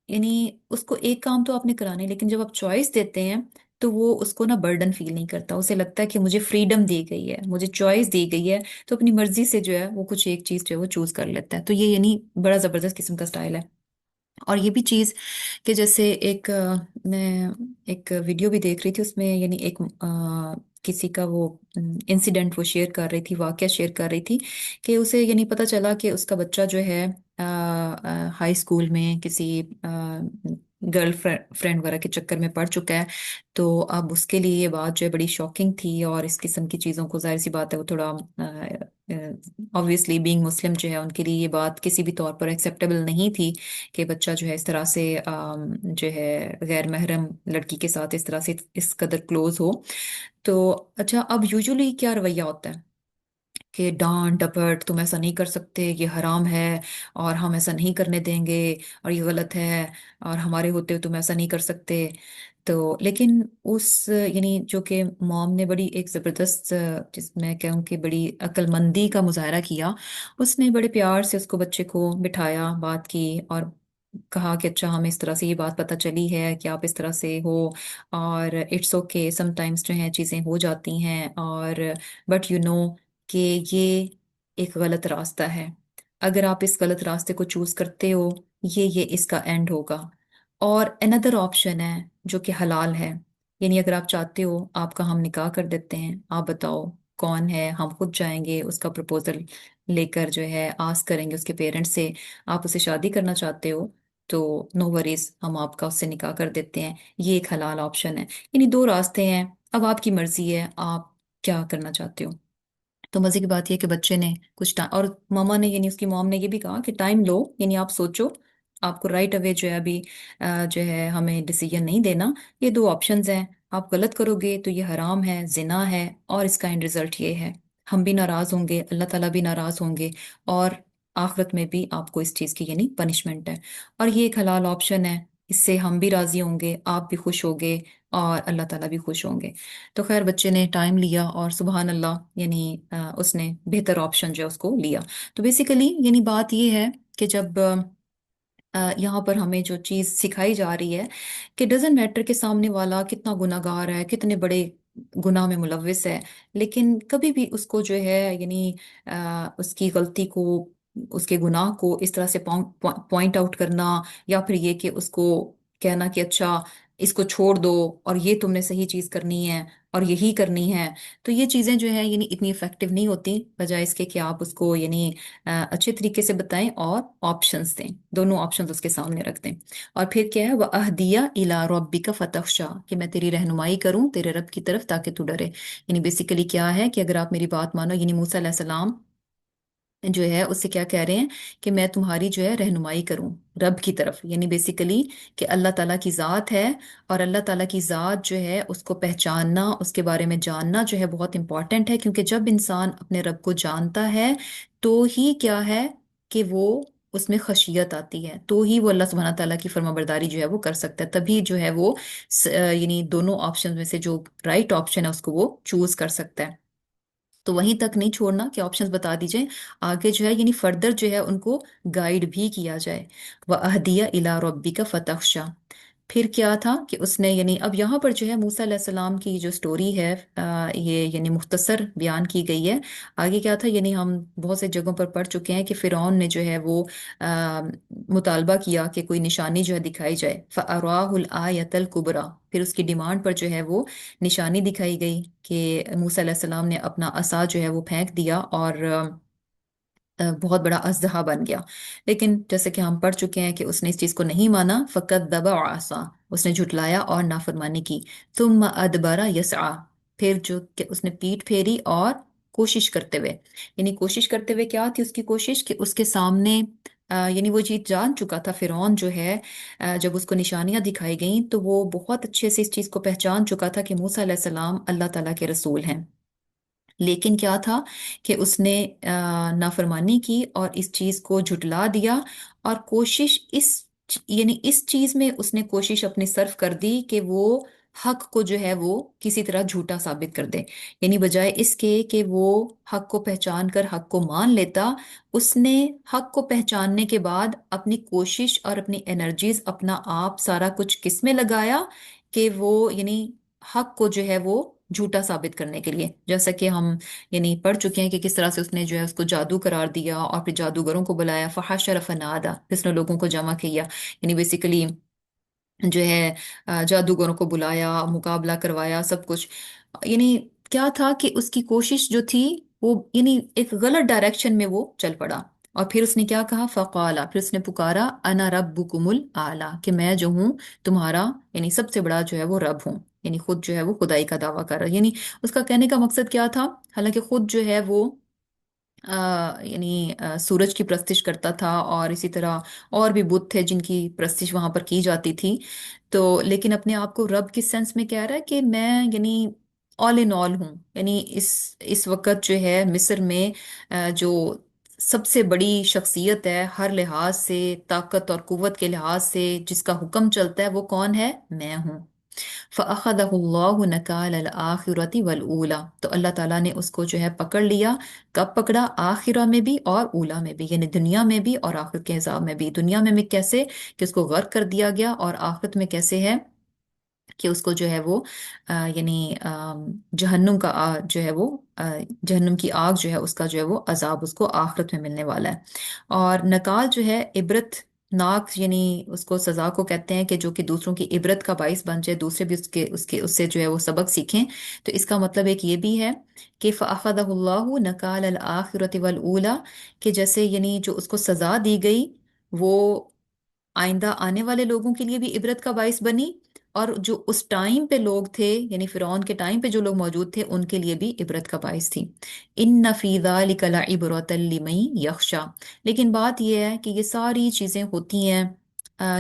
یعنی اس کو ایک کام تو آپ نے کرانے، لیکن جب آپ چوائس دیتے ہیں تو وہ اس کو نا برڈن فیل نہیں کرتا، اسے لگتا ہے کہ مجھے فریڈم دی گئی ہے، مجھے چوائس دی گئی ہے، تو اپنی مرضی سے جو ہے وہ کچھ ایک چیز جو ہے وہ چوز کر لیتا ہے۔ تو یہ یعنی بڑا زبردست قسم کا سٹائل ہے۔ اور یہ بھی چیز کہ جیسے ایک میں ایک ویڈیو بھی دیکھ رہی تھی، اس میں یعنی ایک کسی کا وہ انسیڈنٹ وہ شیئر کر رہی تھی، واقعہ شیئر کر رہی تھی کہ اسے یعنی پتہ چلا کہ اس کا بچہ جو ہے ہائی اسکول میں کسی گرل فرینڈ وغیرہ کے چکر میں پڑ چکا ہے، تو اب اس کے لیے یہ بات جو ہے بڑی شاکنگ تھی، اور اس قسم کی چیزوں کو ظاہر سی بات ہے وہ تھوڑا آبویسلی بینگ مسلم جو ہے ان کے لیے یہ بات کسی بھی طور پر ایکسیپٹیبل نہیں تھی کہ بچہ جو ہے اس طرح سے جو ہے غیر محرم لڑکی کے ساتھ اس طرح سے اس قدر کلوز ہو۔ تو اچھا اب یوزلی کیا رویہ ہوتا ہے کہ ڈانٹ ڈپٹ، تم ایسا نہیں کر سکتے، یہ حرام ہے اور ہم ایسا نہیں کرنے دیں گے، اور یہ غلط ہے، اور ہمارے ہوتے ہوئے تم ایسا نہیں کر سکتے۔ تو لیکن اس یعنی جو کہ موم نے بڑی ایک زبردست جس میں کہوں کہ بڑی عقل مندی کا مظاہرہ کیا، اس نے بڑے پیار سے اس کو بچے کو بٹھایا، بات کی، اور کہا کہ اچھا ہمیں اس طرح سے یہ بات پتہ چلی ہے کہ آپ اس طرح سے ہو، اور اٹس اوکے، سم ٹائمس جو ہیں چیزیں ہو جاتی ہیں، اور بٹ یو نو کہ یہ ایک غلط راستہ ہے، اگر آپ اس غلط راستے کو چوز کرتے ہو، یہ اس کا اینڈ ہوگا، اور اندر آپشن ہے جو کہ حلال ہے، یعنی اگر آپ چاہتے ہو آپ کا ہم نکاح کر دیتے ہیں، آپ بتاؤ کون ہے، ہم خود جائیں گے اس کا پرپوزل لے کر جو ہے آس کریں گے اس کے پیرنٹس سے، آپ اسے شادی کرنا چاہتے ہو تو نو وریز، ہم آپ کا اس سے نکاح کر دیتے ہیں، یہ ایک حلال آپشن ہے۔ یعنی دو راستے ہیں، اب آپ کی مرضی ہے آپ کیا کرنا چاہتے ہو۔ تو مزے کی بات یہ کہ بچے نے کچھ ٹائم، اور ماما نے یعنی اس کی موم نے یہ بھی کہا کہ ٹائم لو، یعنی آپ سوچو، آپ کو رائٹ اوے جو ہے ابھی جو ہے ہمیں ڈیسیجن نہیں دینا، یہ دو آپشنز ہیں، آپ غلط کرو گے تو یہ حرام ہے، زنا ہے، اور اس کا اینڈ رزلٹ یہ ہے، ہم بھی ناراض ہوں گے، اللہ تعالیٰ بھی ناراض ہوں گے، اور آخرت میں بھی آپ کو اس چیز کی یعنی پنشمنٹ ہے، اور یہ ایک حلال آپشن ہے، اس سے ہم بھی راضی ہوں گے، آپ بھی خوش ہوگے، اور اللہ تعالیٰ بھی خوش ہوں گے۔ تو خیر بچے نے ٹائم لیا، اور سبحان اللہ یعنی اس نے بہتر آپشن جو ہے اس کو لیا۔ تو بیسیکلی یعنی بات یہ ہے کہ جب یہاں پر ہمیں جو چیز سکھائی جا رہی ہے کہ ڈزنٹ میٹر کہ سامنے والا کتنا گناہ گار ہے، کتنے بڑے گناہ میں ملوث ہے، لیکن کبھی بھی اس کو جو ہے یعنی اس کی غلطی کو، اس کے گناہ کو اس طرح سے پوائنٹ آؤٹ کرنا، یا پھر یہ کہ اس کو کہنا کہ اچھا اس کو چھوڑ دو اور یہ تم نے صحیح چیز کرنی ہے اور یہی کرنی ہے، تو یہ چیزیں جو ہے یعنی اتنی افیکٹو نہیں ہوتی، بجائے اس کے کہ آپ اس کو یعنی اچھے طریقے سے بتائیں اور آپشنز دیں، دونوں آپشنز اس کے سامنے رکھ دیں۔ اور پھر کیا ہے، وَأَهْدِيَ إِلَىٰ رَبِّكَ فَتَخْشَىٰ، کہ میں تیری رہنمائی کروں تیرے رب کی طرف تاکہ تو ڈرے۔ یعنی بیسیکلی کیا ہے کہ اگر آپ میری بات مانو، یعنی موسیٰ علیہ السلام جو ہے اس سے کیا کہہ رہے ہیں کہ میں تمہاری جو ہے رہنمائی کروں رب کی طرف، یعنی بیسیکلی کہ اللہ تعالیٰ کی ذات ہے، اور اللہ تعالیٰ کی ذات جو ہے اس کو پہچاننا، اس کے بارے میں جاننا جو ہے بہت امپورٹنٹ ہے، کیونکہ جب انسان اپنے رب کو جانتا ہے تو ہی کیا ہے کہ وہ اس میں خشیت آتی ہے، تو ہی وہ اللہ سبحانہ تعالیٰ کی فرما برداری جو ہے وہ کر سکتا ہے، تبھی جو ہے وہ یعنی دونوں آپشن میں سے جو رائٹ آپشن ہے اس کو وہ چوز کر سکتا ہے۔ تو وہیں تک نہیں چھوڑنا کہ آپشنز بتا دی جائیں، آگے جو ہے یعنی فردر جو ہے ان کو گائیڈ بھی کیا جائے۔ وَأَهْدِيَ إِلَىٰ رَبِّكَ فَتَخْشَىٰ، پھر کیا تھا کہ اس نے یعنی اب یہاں پر جو ہے موسیٰ علیہ السلام کی جو سٹوری ہے یہ یعنی مختصر بیان کی گئی ہے۔ آگے کیا تھا یعنی ہم بہت سے جگہوں پر پڑھ چکے ہیں کہ فرعون نے جو ہے وہ آ، مطالبہ کیا کہ کوئی نشانی جو ہے دکھائی جائے، فَأَرَاهُ الْآيَةَ الْكُبْرَى، پھر اس کی ڈیمانڈ پر جو ہے وہ نشانی دکھائی گئی کہ موسیٰ علیہ السلام نے اپنا عصا جو ہے وہ پھینک دیا اور بہت بڑا اژدہا بن گیا۔ لیکن جیسے کہ ہم پڑھ چکے ہیں کہ اس نے اس چیز کو نہیں مانا، فَكَذَّبَ وَعَصَىٰ، اس نے جھٹلایا اور نافرمانی کی، ثُمَّ أَدْبَرَ يَسْعَىٰ، پھر جو کہ اس نے پیٹ پھیری اور کوشش کرتے ہوئے، یعنی کوشش کرتے ہوئے کیا تھی اس کی کوشش کہ اس کے سامنے یعنی وہ چیز جان چکا تھا فرعون جو ہے، جب اس کو نشانیاں دکھائی گئیں تو وہ بہت اچھے سے اس چیز کو پہچان چکا تھا کہ موسیٰ علیہ السلام اللہ تعالیٰ کے رسول ہیں۔ لیکن کیا تھا کہ اس نے نافرمانی کی اور اس چیز کو جھٹلا دیا، اور کوشش یعنی اس چیز میں اس نے کوشش اپنی صرف کر دی کہ وہ حق کو جو ہے وہ کسی طرح جھوٹا ثابت کر دے، یعنی بجائے اس کے کہ وہ حق کو پہچان کر حق کو مان لیتا، اس نے حق کو پہچاننے کے بعد اپنی کوشش اور اپنی انرجیز اپنا آپ سارا کچھ کس میں لگایا کہ وہ یعنی حق کو جو ہے وہ جھوٹا ثابت کرنے کے لیے، جیسا کہ ہم یعنی پڑھ چکے ہیں کہ کس طرح سے اس نے جو ہے اس کو جادو قرار دیا اور پھر جادوگروں کو بلایا، فحشر فنادا، پھر اس نے لوگوں کو جمع کیا، یعنی بیسیکلی جو ہے جادوگروں کو بلایا، مقابلہ کروایا، سب کچھ یعنی کیا تھا کہ اس کی کوشش جو تھی وہ یعنی ایک غلط ڈائریکشن میں وہ چل پڑا۔ اور پھر اس نے کیا کہا، فقالا، پھر اس نے پکارا، انا ربکم الاعلی، کہ میں جو ہوں تمہارا یعنی سب سے بڑا جو ہے وہ رب ہوں، یعنی خود جو ہے وہ خدائی کا دعویٰ کر رہا ہے۔ یعنی اس کا کہنے کا مقصد کیا تھا، حالانکہ خود جو ہے وہ یعنی سورج کی پرستش کرتا تھا، اور اسی طرح اور بھی بت تھے جن کی پرستش وہاں پر کی جاتی تھی، تو لیکن اپنے آپ کو رب کی سینس میں کہہ رہا ہے کہ میں یعنی آل ان آل ہوں، یعنی اس وقت جو ہے مصر میں جو سب سے بڑی شخصیت ہے ہر لحاظ سے، طاقت اور قوت کے لحاظ سے، جس کا حکم چلتا ہے، وہ کون ہے، میں ہوں۔ فَأَخَذَهُ اللَّهُ نَكَالَ الْآخِرَةِ وَالْأُولَى، تو اللہ تعالیٰ نے اس کو جو ہے پکڑ لیا، کب پکڑا، آخرہ میں بھی اور اولا میں بھی، یعنی دنیا میں بھی اور آخرت کے حساب میں بھی۔ دنیا میں کیسے کہ اس کو غرق کر دیا گیا، اور آخرت میں کیسے ہے کہ اس کو جو ہے وہ یعنی جہنم کا جو ہے وہ جہنم کی آگ جو ہے اس کا جو ہے وہ عذاب اس کو آخرت میں ملنے والا ہے۔ اور نکال جو ہے عبرت ناک، یعنی اس کو سزا کو کہتے ہیں کہ جو کہ دوسروں کی عبرت کا باعث بن جائے، دوسرے بھی اس سے جو ہے وہ سبق سیکھیں، تو اس کا مطلب ایک یہ بھی ہے کہ فَأَخَذَهُ اللَّهُ نَكَالَ الْآخِرَةِ وَالْأُولَى، کہ جیسے یعنی جو اس کو سزا دی گئی وہ آئندہ آنے والے لوگوں کے لیے بھی عبرت کا باعث بنی، اور جو اس ٹائم پہ لوگ تھے یعنی فرعون کے ٹائم پہ جو لوگ موجود تھے ان کے لیے بھی عبرت کا باعث تھی۔ ان فی ذلک لعبرۃ لمن یخشی، لیکن بات یہ ہے کہ یہ ساری چیزیں ہوتی ہیں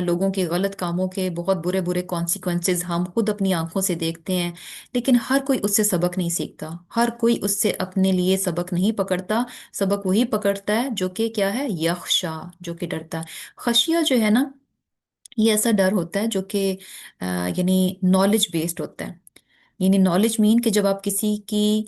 لوگوں کے غلط کاموں کے بہت برے برے کانسیکوینسز ہم خود اپنی آنکھوں سے دیکھتے ہیں، لیکن ہر کوئی اس سے سبق نہیں سیکھتا، ہر کوئی اس سے اپنے لیے سبق نہیں پکڑتا، سبق وہی پکڑتا ہے جو کہ کیا ہے، یخشا، جو کہ ڈرتا ہے۔ خشیہ جو ہے نا، یہ ایسا ڈر ہوتا ہے جو کہ یعنی نالج بیسڈ ہوتا ہے، یعنی نالج مین کہ جب آپ کسی کی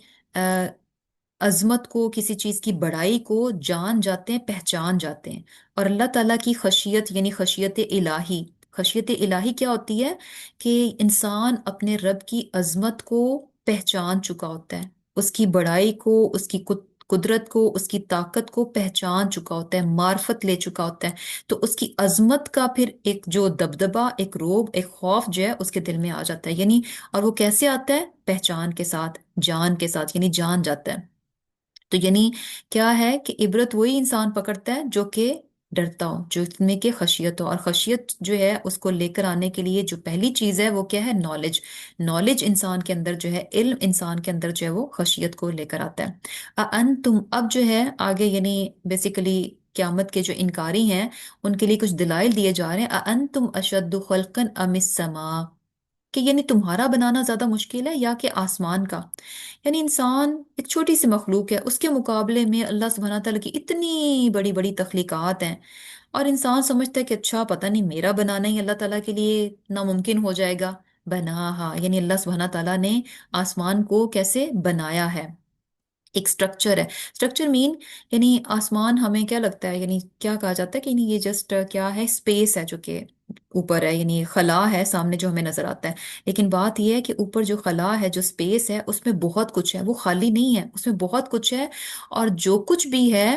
عظمت کو، کسی چیز کی بڑائی کو جان جاتے ہیں، پہچان جاتے ہیں۔ اور اللہ تعالیٰ کی خشیت یعنی خشیت الہی، خشیت الہی کیا ہوتی ہے کہ انسان اپنے رب کی عظمت کو پہچان چکا ہوتا ہے، اس کی بڑائی کو، اس کی قدرت کو، اس کی طاقت کو پہچان چکا ہوتا ہے، معرفت لے چکا ہوتا ہے، تو اس کی عظمت کا پھر ایک جو دبدبا، ایک روب، ایک خوف جو ہے اس کے دل میں آ جاتا ہے، یعنی اور وہ کیسے آتا ہے، پہچان کے ساتھ، جان کے ساتھ، یعنی جان جاتا ہے۔ تو یعنی کیا ہے کہ عبرت وہی انسان پکڑتا ہے جو کہ ڈرتا ہو، جو میں کہ خشیت ہو، اور خشیت جو ہے اس کو لے کر آنے کے لیے جو پہلی چیز ہے وہ کیا ہے، نالج۔ نالج انسان کے اندر جو ہے، علم انسان کے اندر جو ہے وہ خشیت کو لے کر آتا ہے۔ انتم، اب جو ہے آگے یعنی بیسیکلی قیامت کے جو انکاری ہیں ان کے لیے کچھ دلائل دیے جا رہے ہیں۔ انتم اشد خلقا ام السماء، کہ یعنی تمہارا بنانا زیادہ مشکل ہے یا کہ آسمان کا، یعنی انسان ایک چھوٹی سی مخلوق ہے، اس کے مقابلے میں اللہ سبحانہ تعالیٰ کی اتنی بڑی بڑی تخلیقات ہیں، اور انسان سمجھتا ہے کہ اچھا پتہ نہیں میرا بنانا ہی اللہ تعالیٰ کے لیے ناممکن ہو جائے گا۔ بنا ہاں، یعنی اللہ سبحانہ تعالیٰ نے آسمان کو کیسے بنایا ہے، ایک سٹرکچر ہے۔ سٹرکچر مین یعنی آسمان ہمیں کیا لگتا ہے، یعنی کیا کہا جاتا ہے کہ یعنی یہ جسٹ کیا ہے، اسپیس ہے جو کہ اوپر ہے، یعنی خلا ہے سامنے جو ہمیں نظر آتا ہے، لیکن بات یہ ہے کہ اوپر جو خلا ہے، جو اسپیس ہے، اس میں بہت کچھ ہے، وہ خالی نہیں ہے، اس میں بہت کچھ ہے، اور جو کچھ بھی ہے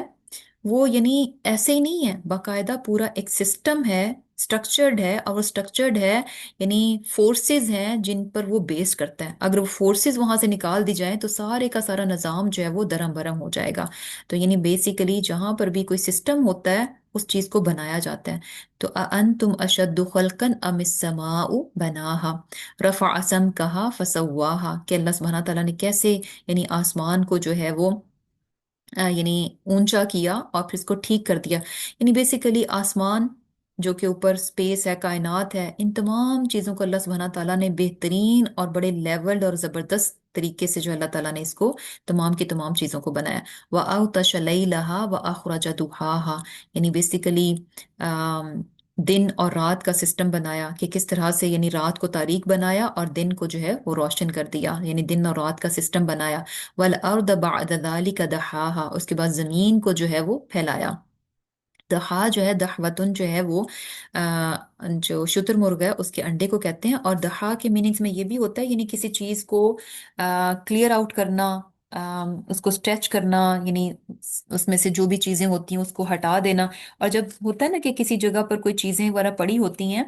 وہ یعنی ایسے ہی نہیں ہے، باقاعدہ پورا ایک سسٹم ہے، اسٹرکچرڈ ہے، اور وہ اسٹرکچرڈ ہے، یعنی فورسز ہیں جن پر وہ بیس کرتا ہے، اگر وہ فورسز وہاں سے نکال دی جائیں تو سارے کا سارا نظام جو ہے وہ درم برہم ہو جائے گا۔ تو یعنی بیسیکلی جہاں پر بھی کوئی سسٹم ہوتا ہے اس چیز کو بنایا جاتا ہے۔ تو انتم اشد خلقا ام السماء بناہا رفع سمکہا فسواہا، کہ اللہ سبحانہ تعالیٰ نے کیسے یعنی آسمان کو جو ہے وہ یعنی اونچا کیا اور پھر اس کو ٹھیک کر دیا، یعنی بیسیکلی آسمان جو کہ اوپر اسپیس ہے، کائنات ہے، ان تمام چیزوں کو اللہ سبحانہ تعالیٰ نے بہترین اور بڑے لیولڈ اور زبردست طریقے سے جو اللہ تعالیٰ نے اس کو تمام کی تمام چیزوں کو بنایا۔ وَأَغْطَشَ لَيْلَهَا وَأَخْرَجَ ضُحَاهَا، یعنی بیسیکلی دن اور رات کا سسٹم بنایا کہ کس طرح سے یعنی رات کو تاریک بنایا اور دن کو جو ہے وہ روشن کر دیا، یعنی دن اور رات کا سسٹم بنایا۔ وَالْأَرْضَ بَعْدَ ذَلِكَ دَحَاهَا، اس کے بعد زمین کو جو ہے وہ پھیلایا۔ دہا جو ہے، دہوتن جو ہے وہ جو شتر مرغ ہے اس کے انڈے کو کہتے ہیں، اور دہا کے میننگز میں یہ بھی ہوتا ہے یعنی کسی چیز کو کلیئر آؤٹ کرنا، اس کو اسٹریچ کرنا، یعنی اس میں سے جو بھی چیزیں ہوتی ہیں اس کو ہٹا دینا۔ اور جب ہوتا ہے نا کہ کسی جگہ پر کوئی چیزیں وغیرہ پڑی ہوتی ہیں،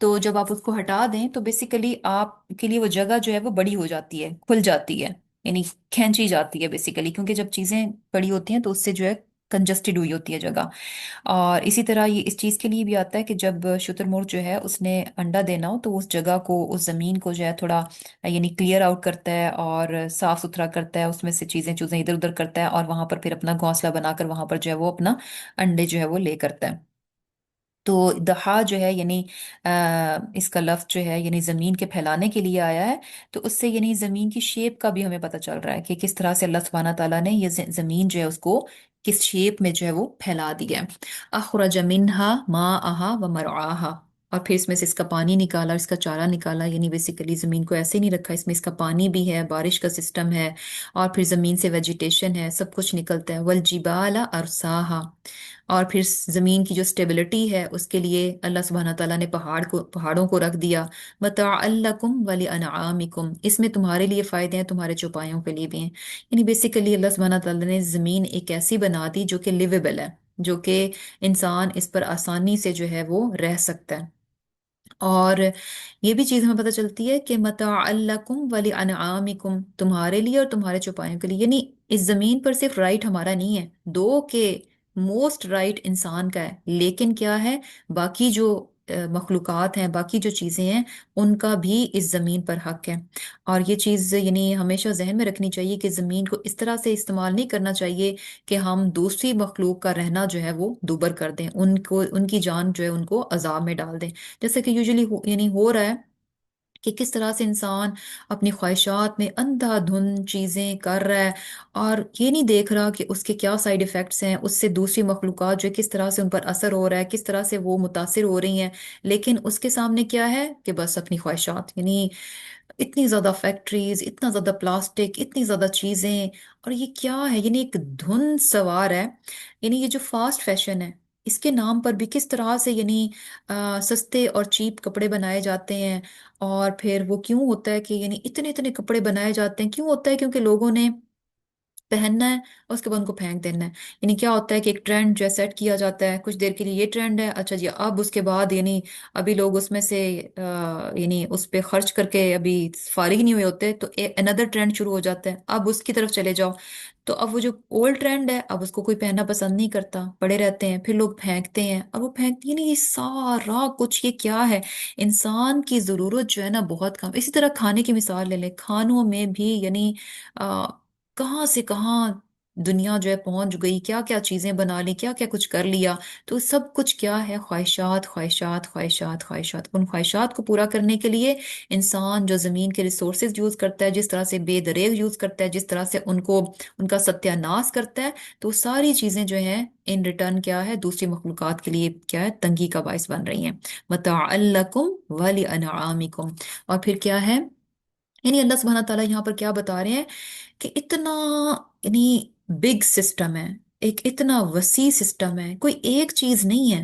تو جب آپ اس کو ہٹا دیں تو بیسیکلی آپ کے لیے وہ جگہ جو ہے وہ بڑی ہو جاتی ہے، کھل جاتی ہے، یعنی کھینچی جاتی ہے بیسیکلی، کیونکہ جب چیزیں پڑی ہوتی ہیں تو اس سے جو ہے کنجسٹڈ ہوئی ہوتی ہے جگہ۔ اور اسی طرح یہ اس چیز کے لیے بھی آتا ہے کہ جب شتر مرغ جو ہے اس نے انڈا دینا ہو تو اس جگہ کو، اس زمین کو جو ہے تھوڑا یعنی کلیئر آؤٹ کرتا ہے اور صاف ستھرا کرتا ہے، اس میں سے چیزیں چیزیں ادھر ادھر کرتا ہے، اور وہاں پر پھر اپنا گھونسلہ بنا کر وہاں پر جو ہے وہ اپنا انڈے جو ہے وہ لے کرتا ہے۔ تو دہا جو ہے یعنی اس کا لفظ جو ہے یعنی زمین کے پھیلانے کے لیے آیا ہے، تو اس سے یعنی زمین کی شیپ کا بھی ہمیں پتہ چل رہا ہے کہ کس طرح سے اللہ سبحانہ تعالیٰ نے یہ زمین جو ہے اس کو کس شیپ میں جو ہے وہ پھیلا دیا ہے۔ اخرج منہا ماءہا و مرعاہا، اور پھر اس میں سے اس کا پانی نکالا، اس کا چارہ نکالا، یعنی بیسیکلی زمین کو ایسے نہیں رکھا، اس میں اس کا پانی بھی ہے، بارش کا سسٹم ہے، اور پھر زمین سے ویجیٹیشن ہے، سب کچھ نکلتا ہے۔ والجبال ارساہا، اور پھر زمین کی جو سٹیبلٹی ہے اس کے لیے اللہ سبحانہ تعالیٰ نے پہاڑوں کو رکھ دیا۔ متاعا لکم ولانعامکم، اس میں تمہارے لیے فائدے ہیں، تمہارے چوپایوں کے لیے بھی ہیں، یعنی بیسیکلی اللہ سبحانہ تعالیٰ نے زمین ایک ایسی بنا دی جو کہ لیویبل ہے، جو کہ انسان اس پر آسانی سے جو ہے وہ رہ سکتا ہے۔ اور یہ بھی چیز ہمیں پتہ چلتی ہے کہ متاع لکم ولانعامکم، تمہارے لیے اور تمہارے چوپایوں کے لیے، یعنی اس زمین پر صرف رائٹ ہمارا نہیں ہے، دو کے موسٹ رائٹ انسان کا ہے، لیکن کیا ہے باقی جو مخلوقات ہیں، باقی جو چیزیں ہیں، ان کا بھی اس زمین پر حق ہے۔ اور یہ چیز یعنی ہمیشہ ذہن میں رکھنی چاہیے کہ زمین کو اس طرح سے استعمال نہیں کرنا چاہیے کہ ہم دوسری مخلوق کا رہنا جو ہے وہ دوبر کر دیں، ان کو، ان کی جان جو ہے ان کو عذاب میں ڈال دیں، جیسے کہ یوزلی یعنی ہو رہا ہے کہ کس طرح سے انسان اپنی خواہشات میں اندھا دھند چیزیں کر رہا ہے، اور یہ نہیں دیکھ رہا کہ اس کے کیا سائیڈ ایفیکٹس ہیں، اس سے دوسری مخلوقات جو ہے کس طرح سے ان پر اثر ہو رہا ہے، کس طرح سے وہ متاثر ہو رہی ہیں، لیکن اس کے سامنے کیا ہے کہ بس اپنی خواہشات، یعنی اتنی زیادہ فیکٹریز، اتنا زیادہ پلاسٹک، اتنی زیادہ چیزیں، اور یہ کیا ہے، یعنی ایک دھند سوار ہے، یعنی یہ جو فاسٹ فیشن ہے اس کے نام پر بھی کس طرح سے یعنی سستے اور چیپ کپڑے بنائے جاتے ہیں، اور پھر وہ کیوں ہوتا ہے کہ یعنی اتنے اتنے کپڑے بنائے جاتے ہیں، کیوں ہوتا ہے؟ کیونکہ لوگوں نے پہننا ہے اور اس کے بعد ان کو پھینک دینا ہے، یعنی کیا ہوتا ہے کہ ایک ٹرینڈ جو ہے سیٹ کیا جاتا ہے کچھ دیر کے لیے، یہ ٹرینڈ ہے، اچھا جی، اب اس کے بعد یعنی ابھی لوگ اس میں سے یعنی اس پہ خرچ کر کے ابھی فارغ نہیں ہوئے ہوتے، تو اندر ٹرینڈ شروع ہو جاتا ہے، اب اس کی طرف چلے جاؤ، تو اب وہ جو اولڈ ٹرینڈ ہے اب اس کو کوئی پہننا پسند نہیں کرتا، پڑے رہتے ہیں، پھر لوگ پھینکتے ہیں، اور وہ پھینکتے ہیں، نہیں، یہ سارا کچھ یہ کیا ہے؟ انسان کی ضرورت جو ہے نا بہت کم۔ اسی طرح کھانے کی مثال لے لیں، کھانوں میں بھی یعنی کہاں سے کہاں دنیا جو ہے پہنچ گئی، کیا کیا چیزیں بنا لی، کیا کیا کچھ کر لیا، تو سب کچھ کیا ہے؟ خواہشات، خواہشات، خواہشات، خواہشات۔ ان خواہشات کو پورا کرنے کے لیے انسان جو زمین کے ریسورسز یوز کرتا ہے، جس طرح سے بے دریغ یوز کرتا ہے، جس طرح سے ان کو، ان کا ستیہ ناش کرتا ہے، تو ساری چیزیں جو ہیں ان ریٹرن کیا ہے؟ دوسری مخلوقات کے لیے کیا ہے؟ تنگی کا باعث بن رہی ہیں۔ متاع لکم ولانعامکم، اور پھر کیا ہے؟ یعنی اللہ سبحانہ تعالیٰ یہاں پر کیا بتا رہے ہیں کہ اتنا یعنی بگ سسٹم ہے، ایک اتنا وسیع سسٹم ہے، کوئی ایک چیز نہیں ہے،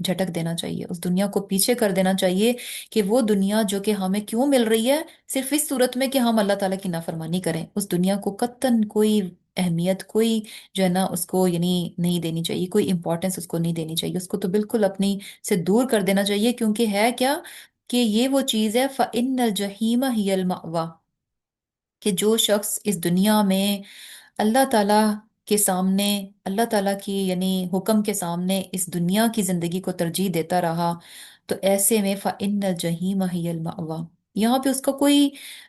جھٹک دینا چاہیے، اس دنیا کو پیچھے کر دینا چاہیے کہ وہ دنیا جو کہ ہمیں کیوں مل رہی ہے، صرف اس صورت میں کہ ہم اللہ تعالیٰ کی نافرمانی کریں، اس دنیا کو قطعاً کوئی اہمیت، کوئی جو ہے نا اس کو یعنی نہیں دینی چاہیے، کوئی امپورٹنس اس کو نہیں دینی چاہیے، اس کو تو بالکل اپنی سے دور کر دینا چاہیے، کیونکہ ہے کیا کہ یہ وہ چیز ہے فَإِنَّ الْجَحِيمَ هِيَ الْمَأْوَى، کہ جو شخص اس دنیا میں اللہ تعالیٰ کے سامنے، اللہ تعالیٰ کی یعنی حکم کے سامنے اس دنیا کی زندگی کو ترجیح دیتا رہا، تو ایسے میں فَإِنَّ الْجَحِيمَ هِيَ الْمَأْوَى، یہاں پہ اس کا کوئی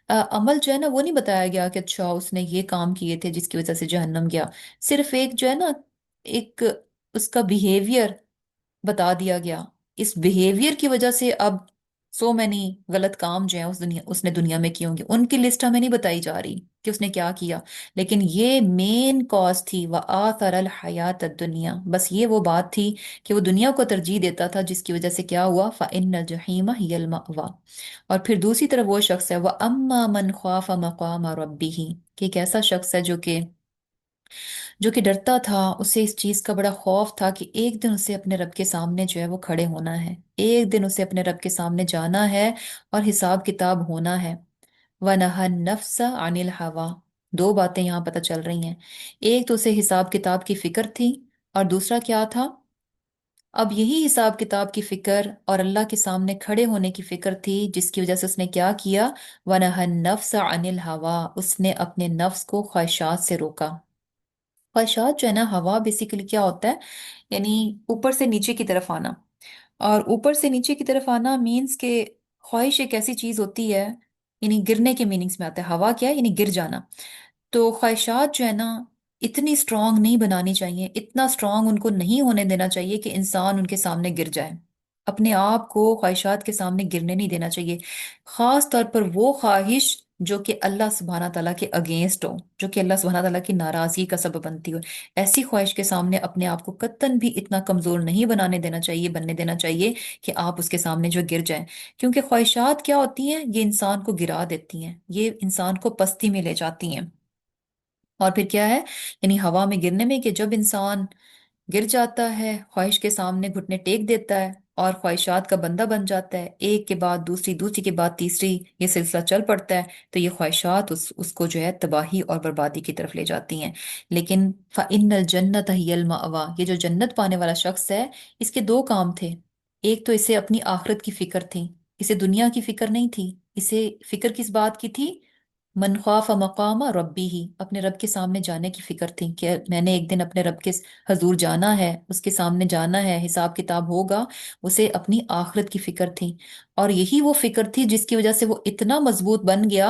عمل جو ہے نا وہ نہیں بتایا گیا کہ اچھا اس نے یہ کام کیے تھے جس کی وجہ سے جہنم گیا، صرف ایک جو ہے نا ایک اس کا بیہیویئر بتا دیا گیا، اس بیہیویئر کی وجہ سے اب سو مینی غلط کام جو ہیں اس نے دنیا میں کیے ہوں گے، ان کی لسٹ ہمیں نہیں بتائی جا رہی کہ اس نے کیا کیا، لیکن یہ مین کاز تھی وَآثَرَ الْحَيَاةَ الدُّنْيَا، بس یہ وہ بات تھی کہ وہ دنیا کو ترجیح دیتا تھا، جس کی وجہ سے کیا ہوا فَإِنَّ الْجَحِيمَ هِيَ الْمَأْوَى۔ اور پھر دوسری طرف وہ شخص ہے وَأَمَّا مَنْ خَافَ مَقَامَ رَبِّهِ، کہ ایک ایسا شخص ہے جو کہ ڈرتا تھا، اسے اس چیز کا بڑا خوف تھا کہ ایک دن اسے اپنے رب کے سامنے جو ہے وہ کھڑے ہونا ہے، ایک دن اسے اپنے رب کے سامنے جانا ہے اور حساب کتاب ہونا ہے۔ وَنَهَا النَّفْسَ عَنِ الْهَوَىٰ، دو باتیں یہاں پتہ چل رہی ہیں، ایک تو اسے حساب کتاب کی فکر تھی، اور دوسرا کیا تھا، اب یہی حساب کتاب کی فکر اور اللہ کے سامنے کھڑے ہونے کی فکر تھی، جس کی وجہ سے اس نے کیا کیا، وَنَهَا النَّفْسَ عَنِ الْهَوَىٰ، اس نے اپنے نفس کو خواہشات سے روکا۔ خواہشات جو ہے نا، ہوا بیسیکلی کیا ہوتا ہے، یعنی اوپر سے نیچے کی طرف آنا، اور اوپر سے نیچے کی طرف آنا مینس کہ خواہش ایک ایسی چیز ہوتی ہے، یعنی گرنے کے میننگز میں آتا ہے، ہوا کیا ہے یعنی گر جانا، تو خواہشات جو ہے نا اتنی اسٹرانگ نہیں بنانی چاہیے، اتنا اسٹرانگ ان کو نہیں ہونے دینا چاہیے کہ انسان ان کے سامنے گر جائے، اپنے آپ کو خواہشات کے سامنے گرنے نہیں دینا چاہیے، خاص طور پر وہ خواہش جو کہ اللہ سبحانہ تعالیٰ کے اگینسٹ ہو، جو کہ اللہ سبحانہ تعالیٰ کی ناراضگی کا سبب بنتی ہو، ایسی خواہش کے سامنے اپنے آپ کو قطعاً بھی اتنا کمزور نہیں بننے دینا چاہیے کہ آپ اس کے سامنے جو گر جائیں، کیونکہ خواہشات کیا ہوتی ہیں، یہ انسان کو گرا دیتی ہیں، یہ انسان کو پستی میں لے جاتی ہیں۔ اور پھر کیا ہے، یعنی ہوا میں گرنے میں کہ جب انسان گر جاتا ہے، خواہش کے سامنے گھٹنے ٹیک دیتا ہے اور خواہشات کا بندہ بن جاتا ہے، ایک کے بعد دوسری، دوسری کے بعد تیسری، یہ سلسلہ چل پڑتا ہے، تو یہ خواہشات اس کو جو ہے تباہی اور بربادی کی طرف لے جاتی ہیں۔ لیکن فَإِنَّ الْجَنَّةَ هِيَ الْمَأْوَىٰ، یہ جو جنت پانے والا شخص ہے، اس کے دو کام تھے، ایک تو اسے اپنی آخرت کی فکر تھی، اسے دنیا کی فکر نہیں تھی، اسے فکر کس بات کی تھی، من خواف مقام ربی ہی، اپنے رب کے سامنے جانے کی فکر تھی کہ میں نے ایک دن اپنے رب کے حضور جانا ہے، اس کے سامنے جانا ہے، حساب کتاب ہوگا، اسے اپنی آخرت کی فکر تھی، اور یہی وہ فکر تھی جس کی وجہ سے وہ اتنا مضبوط بن گیا،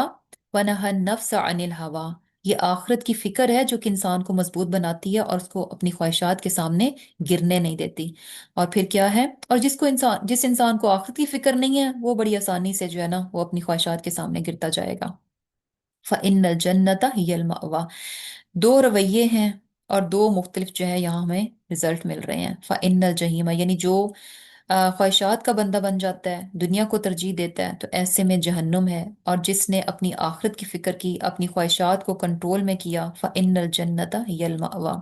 وَنَهَا النَّفْسَ عَنِ الْهَوَىٰ، یہ آخرت کی فکر ہے جو کہ انسان کو مضبوط بناتی ہے اور اس کو اپنی خواہشات کے سامنے گرنے نہیں دیتی۔ اور پھر کیا ہے، اور جس انسان کو آخرت کی فکر نہیں ہے، وہ بڑی آسانی سے جو ہے نا وہ اپنی خواہشات کے سامنے گرتا جائے گا۔ فَإِنَّ الْجَنَّةَ هِيَ الْمَأْوَىٰ، دو رویے ہیں اور دو مختلف جو ہے یہاں ہمیں رزلٹ مل رہے ہیں۔ فَإِنَّ الْجَحِيمَ، یعنی جو خواہشات کا بندہ بن جاتا ہے، دنیا کو ترجیح دیتا ہے، تو ایسے میں جہنم ہے، اور جس نے اپنی آخرت کی فکر کی، اپنی خواہشات کو کنٹرول میں کیا، فَإِنَّ الْجَنَّةَ هِيَ الْمَأْوَىٰ۔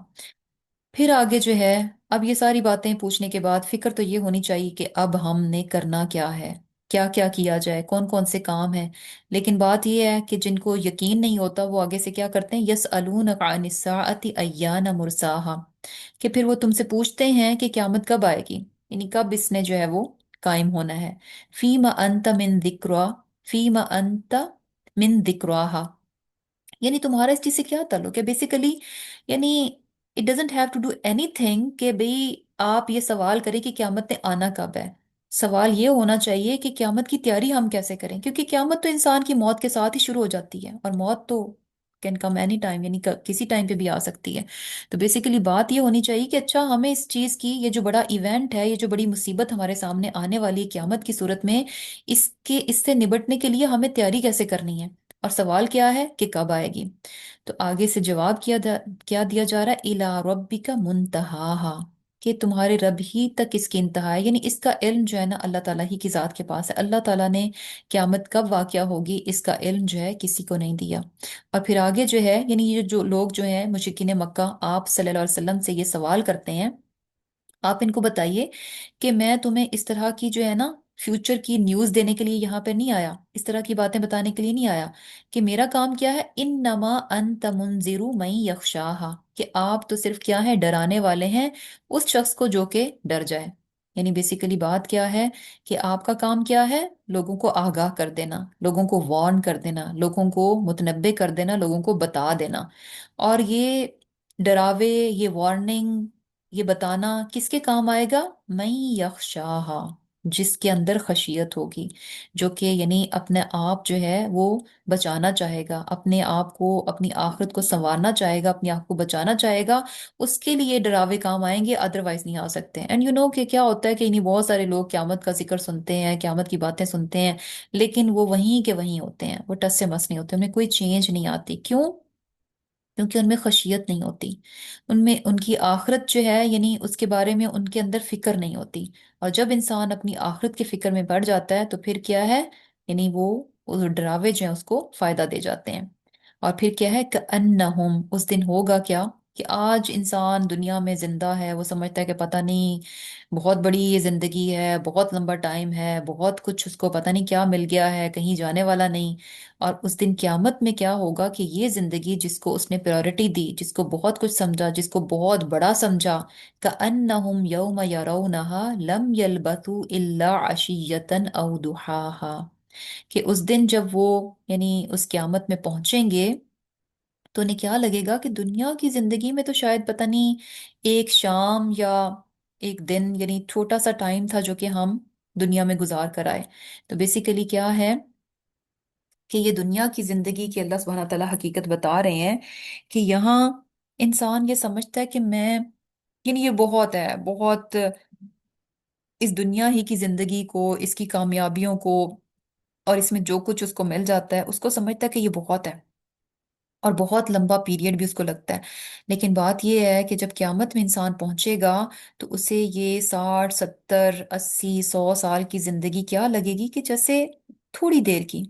پھر آگے جو ہے، اب یہ ساری باتیں پوچھنے کے بعد فکر تو یہ ہونی چاہیے کہ اب ہم نے کرنا کیا ہے، کیا کیا کیا جائے، کون کون سے کام ہیں، لیکن بات یہ ہے کہ جن کو یقین نہیں ہوتا وہ آگے سے کیا کرتے ہیں، یسألونک عن الساعۃ ایان مرساہا، کہ پھر وہ تم سے پوچھتے ہیں کہ قیامت کب آئے گی، یعنی کب اس نے جو ہے وہ قائم ہونا ہے، فیما انت من ذکرا، فیما انت من ذکراہا، یعنی تمہارا اس چیز سے کیا تعلق ہے بیسیکلی، یعنی it doesn't have to do anything کہ بھئی آپ یہ سوال کریں کہ قیامت نے آنا کب ہے، سوال یہ ہونا چاہیے کہ قیامت کی تیاری ہم کیسے کریں، کیونکہ قیامت تو انسان کی موت کے ساتھ ہی شروع ہو جاتی ہے، اور موت تو کین کم اینی ٹائم، یعنی کسی ٹائم پہ بھی آ سکتی ہے، تو بیسیکلی بات یہ ہونی چاہیے کہ اچھا ہمیں اس چیز کی، یہ جو بڑا ایونٹ ہے، یہ جو بڑی مصیبت ہمارے سامنے آنے والی ہے قیامت کی صورت میں، اس سے نبٹنے کے لیے ہمیں تیاری کیسے کرنی ہے، اور سوال کیا ہے کہ کب آئے گی، تو آگے سے جواب کیا دیا جا رہا ہے، اِلَىٰ رَبِّكَ مُنتَهَاهَا، کہ تمہارے رب ہی تک اس کی انتہا ہے، یعنی اس کا علم جو ہے نا اللہ تعالیٰ ہی کی ذات کے پاس ہے، اللہ تعالیٰ نے قیامت کب واقعہ ہوگی اس کا علم جو ہے کسی کو نہیں دیا۔ اور پھر آگے جو ہے، یعنی یہ جو لوگ جو ہیں مشرکین مکہ آپ صلی اللہ علیہ وسلم سے یہ سوال کرتے ہیں آپ ان کو بتائیے کہ میں تمہیں اس طرح کی جو ہے نا فیوچر کی نیوز دینے کے لیے یہاں پہ نہیں آیا، اس طرح کی باتیں بتانے کے لیے نہیں آیا، کہ میرا کام کیا ہے، انما انت منذر من یخشاہا، کہ آپ تو صرف کیا ہے، ڈرانے والے ہیں اس شخص کو جو کہ ڈر جائے۔ یعنی بیسیکلی بات کیا ہے کہ آپ کا کام کیا ہے، لوگوں کو آگاہ کر دینا، لوگوں کو وارن کر دینا، لوگوں کو متنبع کر دینا، لوگوں کو بتا دینا۔ اور یہ ڈراوے، یہ وارننگ، یہ بتانا کس کے کام آئے گا؟ میں یخشاہا، جس کے اندر خشیت ہوگی، جو کہ یعنی اپنے آپ جو ہے وہ بچانا چاہے گا، اپنے آپ کو، اپنی آخرت کو سنوارنا چاہے گا، اپنے آپ کو بچانا چاہے گا، اس کے لیے ڈراوے کام آئیں گے، ادروائز نہیں آ سکتے۔ اینڈ یو نو کہ کیا ہوتا ہے کہ انہیں بہت سارے لوگ قیامت کا ذکر سنتے ہیں، قیامت کی باتیں سنتے ہیں، لیکن وہ وہیں کے وہیں ہوتے ہیں، وہ ٹس سے مس نہیں ہوتے، انہیں کوئی چینج نہیں آتی۔ کیوں؟ کیونکہ ان میں خشیت نہیں ہوتی، ان میں ان کی آخرت جو ہے یعنی اس کے بارے میں ان کے اندر فکر نہیں ہوتی۔ اور جب انسان اپنی آخرت کی فکر میں پڑ جاتا ہے تو پھر کیا ہے، یعنی وہ ڈراوے جو ہیں اس کو فائدہ دے جاتے ہیں۔ اور پھر کیا ہے، کأنہم، اس دن ہوگا کیا کہ آج انسان دنیا میں زندہ ہے، وہ سمجھتا ہے کہ پتہ نہیں بہت بڑی یہ زندگی ہے، بہت لمبا ٹائم ہے، بہت کچھ اس کو پتہ نہیں کیا مل گیا ہے، کہیں جانے والا نہیں۔ اور اس دن قیامت میں کیا ہوگا کہ یہ زندگی جس کو اس نے پریورٹی دی، جس کو بہت کچھ سمجھا، جس کو بہت بڑا سمجھا، کأنہم یوم یرونہا لم یلبثوا الا عشیۃ او ضحاہا، کہ اس دن جب وہ یعنی اس قیامت میں پہنچیں گے تو انہیں کیا لگے گا کہ دنیا کی زندگی میں تو شاید پتہ نہیں ایک شام یا ایک دن، یعنی چھوٹا سا ٹائم تھا جو کہ ہم دنیا میں گزار کر آئے۔ تو بیسیکلی کیا ہے کہ یہ دنیا کی زندگی کی اللہ سبحانہ تعالیٰ حقیقت بتا رہے ہیں کہ یہاں انسان یہ سمجھتا ہے کہ میں، یعنی یہ بہت ہے، بہت اس دنیا ہی کی زندگی کو، اس کی کامیابیوں کو، اور اس میں جو کچھ اس کو مل جاتا ہے اس کو سمجھتا ہے کہ یہ بہت ہے، اور بہت لمبا پیریڈ بھی اس کو لگتا ہے۔ لیکن بات یہ ہے کہ جب قیامت میں انسان پہنچے گا تو اسے یہ 60 70 80 100 سال کی زندگی کیا لگے گی کہ جیسے تھوڑی دیر کی،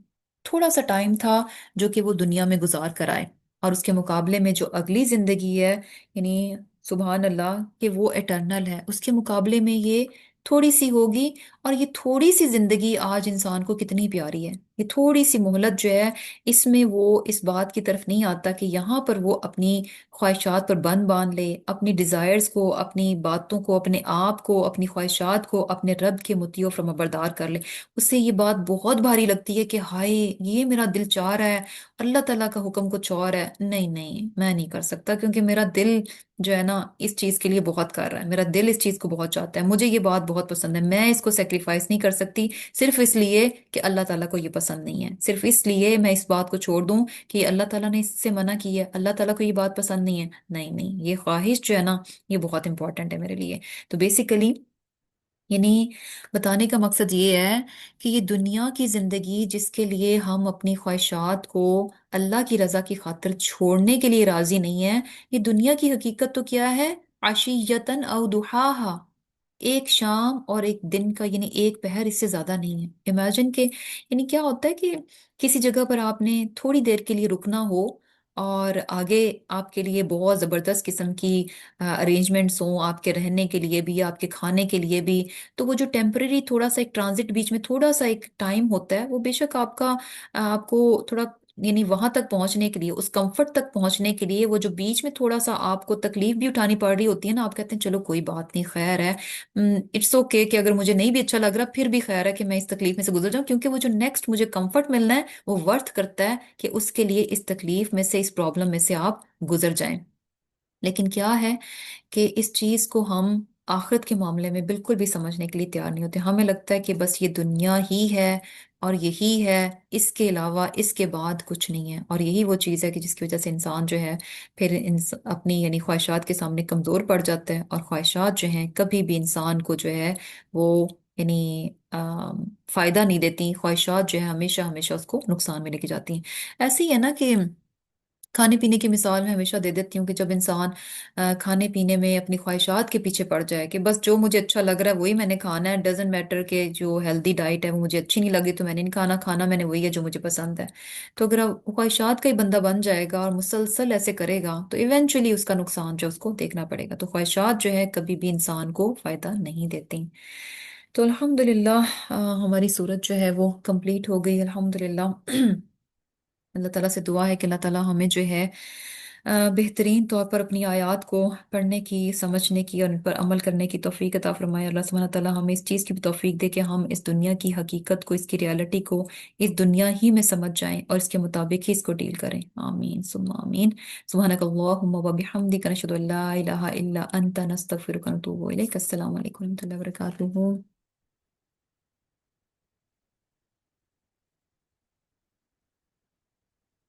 تھوڑا سا ٹائم تھا جو کہ وہ دنیا میں گزار کر آئے۔ اور اس کے مقابلے میں جو اگلی زندگی ہے، یعنی سبحان اللہ کہ وہ اٹرنل ہے، اس کے مقابلے میں یہ تھوڑی سی ہوگی۔ اور یہ تھوڑی سی زندگی آج انسان کو کتنی پیاری ہے، یہ تھوڑی سی مہلت جو ہے، اس میں وہ اس بات کی طرف نہیں آتا کہ یہاں پر وہ اپنی خواہشات پر بند باندھ لے، اپنی ڈیزائرز کو، اپنی باتوں کو، اپنے آپ کو، اپنی خواہشات کو اپنے رب کے مطیع و فرمانبردار کر لے۔ اس سے یہ بات بہت بھاری لگتی ہے کہ ہائے، یہ میرا دل چاہ رہا ہے، اللہ تعالیٰ کا حکم کچھ اور ہے، نہیں نہیں میں نہیں کر سکتا، کیونکہ میرا دل جو ہے نا اس چیز کے لیے بہت کر رہا ہے، میرا دل اس چیز کو بہت چاہتا ہے، مجھے یہ بات بہت پسند ہے، میں اس کو سیکریفائس نہیں کر سکتی صرف اس لیے کہ اللہ تعالیٰ کو یہ پسند نہیں ہے، صرف اس لیے میں اس بات کو چھوڑ دوں کہ اللہ تعالیٰ نے اس سے منع کی ہے، اللہ تعالیٰ کو یہ بات پسند نہیں ہے، نہیں نہیں، یہ خواہش جو ہے نا یہ بہت امپورٹنٹ ہے میرے لیے۔ تو بیسیکلی یعنی بتانے کا مقصد یہ ہے کہ یہ دنیا کی زندگی جس کے لیے ہم اپنی خواہشات کو اللہ کی رضا کی خاطر چھوڑنے کے لیے راضی نہیں ہیں، یہ دنیا کی حقیقت تو کیا ہے، عشیتن او ضحاہا، ایک شام اور ایک دن کا، یعنی ایک پہر، اس سے زیادہ نہیں ہے۔ امیجن کہ یعنی کیا ہوتا ہے کہ کسی جگہ پر آپ نے تھوڑی دیر کے لیے رکنا ہو، اور آگے آپ کے لیے بہت زبردست قسم کی ارینجمنٹس ہوں، آپ کے رہنے کے لیے بھی، آپ کے کھانے کے لیے بھی، تو وہ جو ٹیمپرری تھوڑا سا ایک ٹرانزٹ بیچ میں تھوڑا سا ایک ٹائم ہوتا ہے، وہ بے شک آپ کا، آپ کو تھوڑا یعنی وہاں تک پہنچنے کے لیے، اس کمفرٹ تک پہنچنے کے لیے، وہ جو بیچ میں تھوڑا سا آپ کو تکلیف بھی اٹھانی پڑ رہی ہوتی ہے نا، آپ کہتے ہیں چلو کوئی بات نہیں، خیر ہے، اٹس اوکے کہ اگر مجھے نہیں بھی اچھا لگ رہا پھر بھی خیر ہے کہ میں اس تکلیف میں سے گزر جاؤں، کیونکہ وہ جو نیکسٹ مجھے کمفرٹ ملنا ہے وہ ورتھ کرتا ہے کہ اس کے لیے اس تکلیف میں سے، اس پرابلم میں سے آپ گزر جائیں۔ لیکن کیا ہے کہ اس چیز کو ہم آخرت کے معاملے میں بالکل بھی سمجھنے کے لیے تیار نہیں ہوتے، ہمیں لگتا ہے کہ بس یہ دنیا ہی ہے اور یہی ہے، اس کے علاوہ اس کے بعد کچھ نہیں ہے۔ اور یہی وہ چیز ہے کہ جس کی وجہ سے انسان جو ہے پھر اپنی یعنی خواہشات کے سامنے کمزور پڑ جاتا ہے، اور خواہشات جو ہیں کبھی بھی انسان کو جو ہے وہ یعنی فائدہ نہیں دیتی، خواہشات جو ہے ہمیشہ ہمیشہ اس کو نقصان میں لے کے جاتی ہیں۔ ایسے ہی ہے نا کہ کھانے پینے کی مثال میں ہمیشہ دے دیتی ہوں کہ جب انسان کھانے پینے میں اپنی خواہشات کے پیچھے پڑ جائے کہ بس جو مجھے اچھا لگ رہا ہے وہی میں نے کھانا ہے، ڈزنٹ میٹر کہ جو ہیلدی ڈائٹ ہے وہ مجھے اچھی نہیں لگی تو میں نے نہیں کھانا، کھانا میں نے وہی ہے جو مجھے پسند ہے. تو اگر وہ خواہشات کا ہی بندہ بن جائے گا اور مسلسل ایسے کرے گا تو ایونچولی اس کا نقصان جو ہے اس کو دیکھنا پڑے گا. تو خواہشات جو ہے کبھی بھی انسان کو فائدہ نہیں دیتی. تو الحمدللہ ہماری صورت جو ہے وہ کمپلیٹ ہو گئی الحمدللہ. اللہ تعالیٰ سے دعا ہے کہ اللہ تعالیٰ ہمیں جو ہے بہترین طور پر اپنی آیات کو پڑھنے کی، سمجھنے کی اور ان پر عمل کرنے کی توفیق عطا فرمائے. اللہ سبحانہ تعالیٰ ہمیں اس چیز کی بھی توفیق دے کہ ہم اس دنیا کی حقیقت کو، اس کی ریالٹی کو اس دنیا ہی میں سمجھ جائیں اور اس کے مطابق ہی اس کو ڈیل کریں. آمین ثم آمین. سبحانک اللہم و بحمدک نشہد ان لا الہ الا انت نستغفرک و نتوب الیک. السلام علیکم و رحمۃ اللہ وبرکاتہ.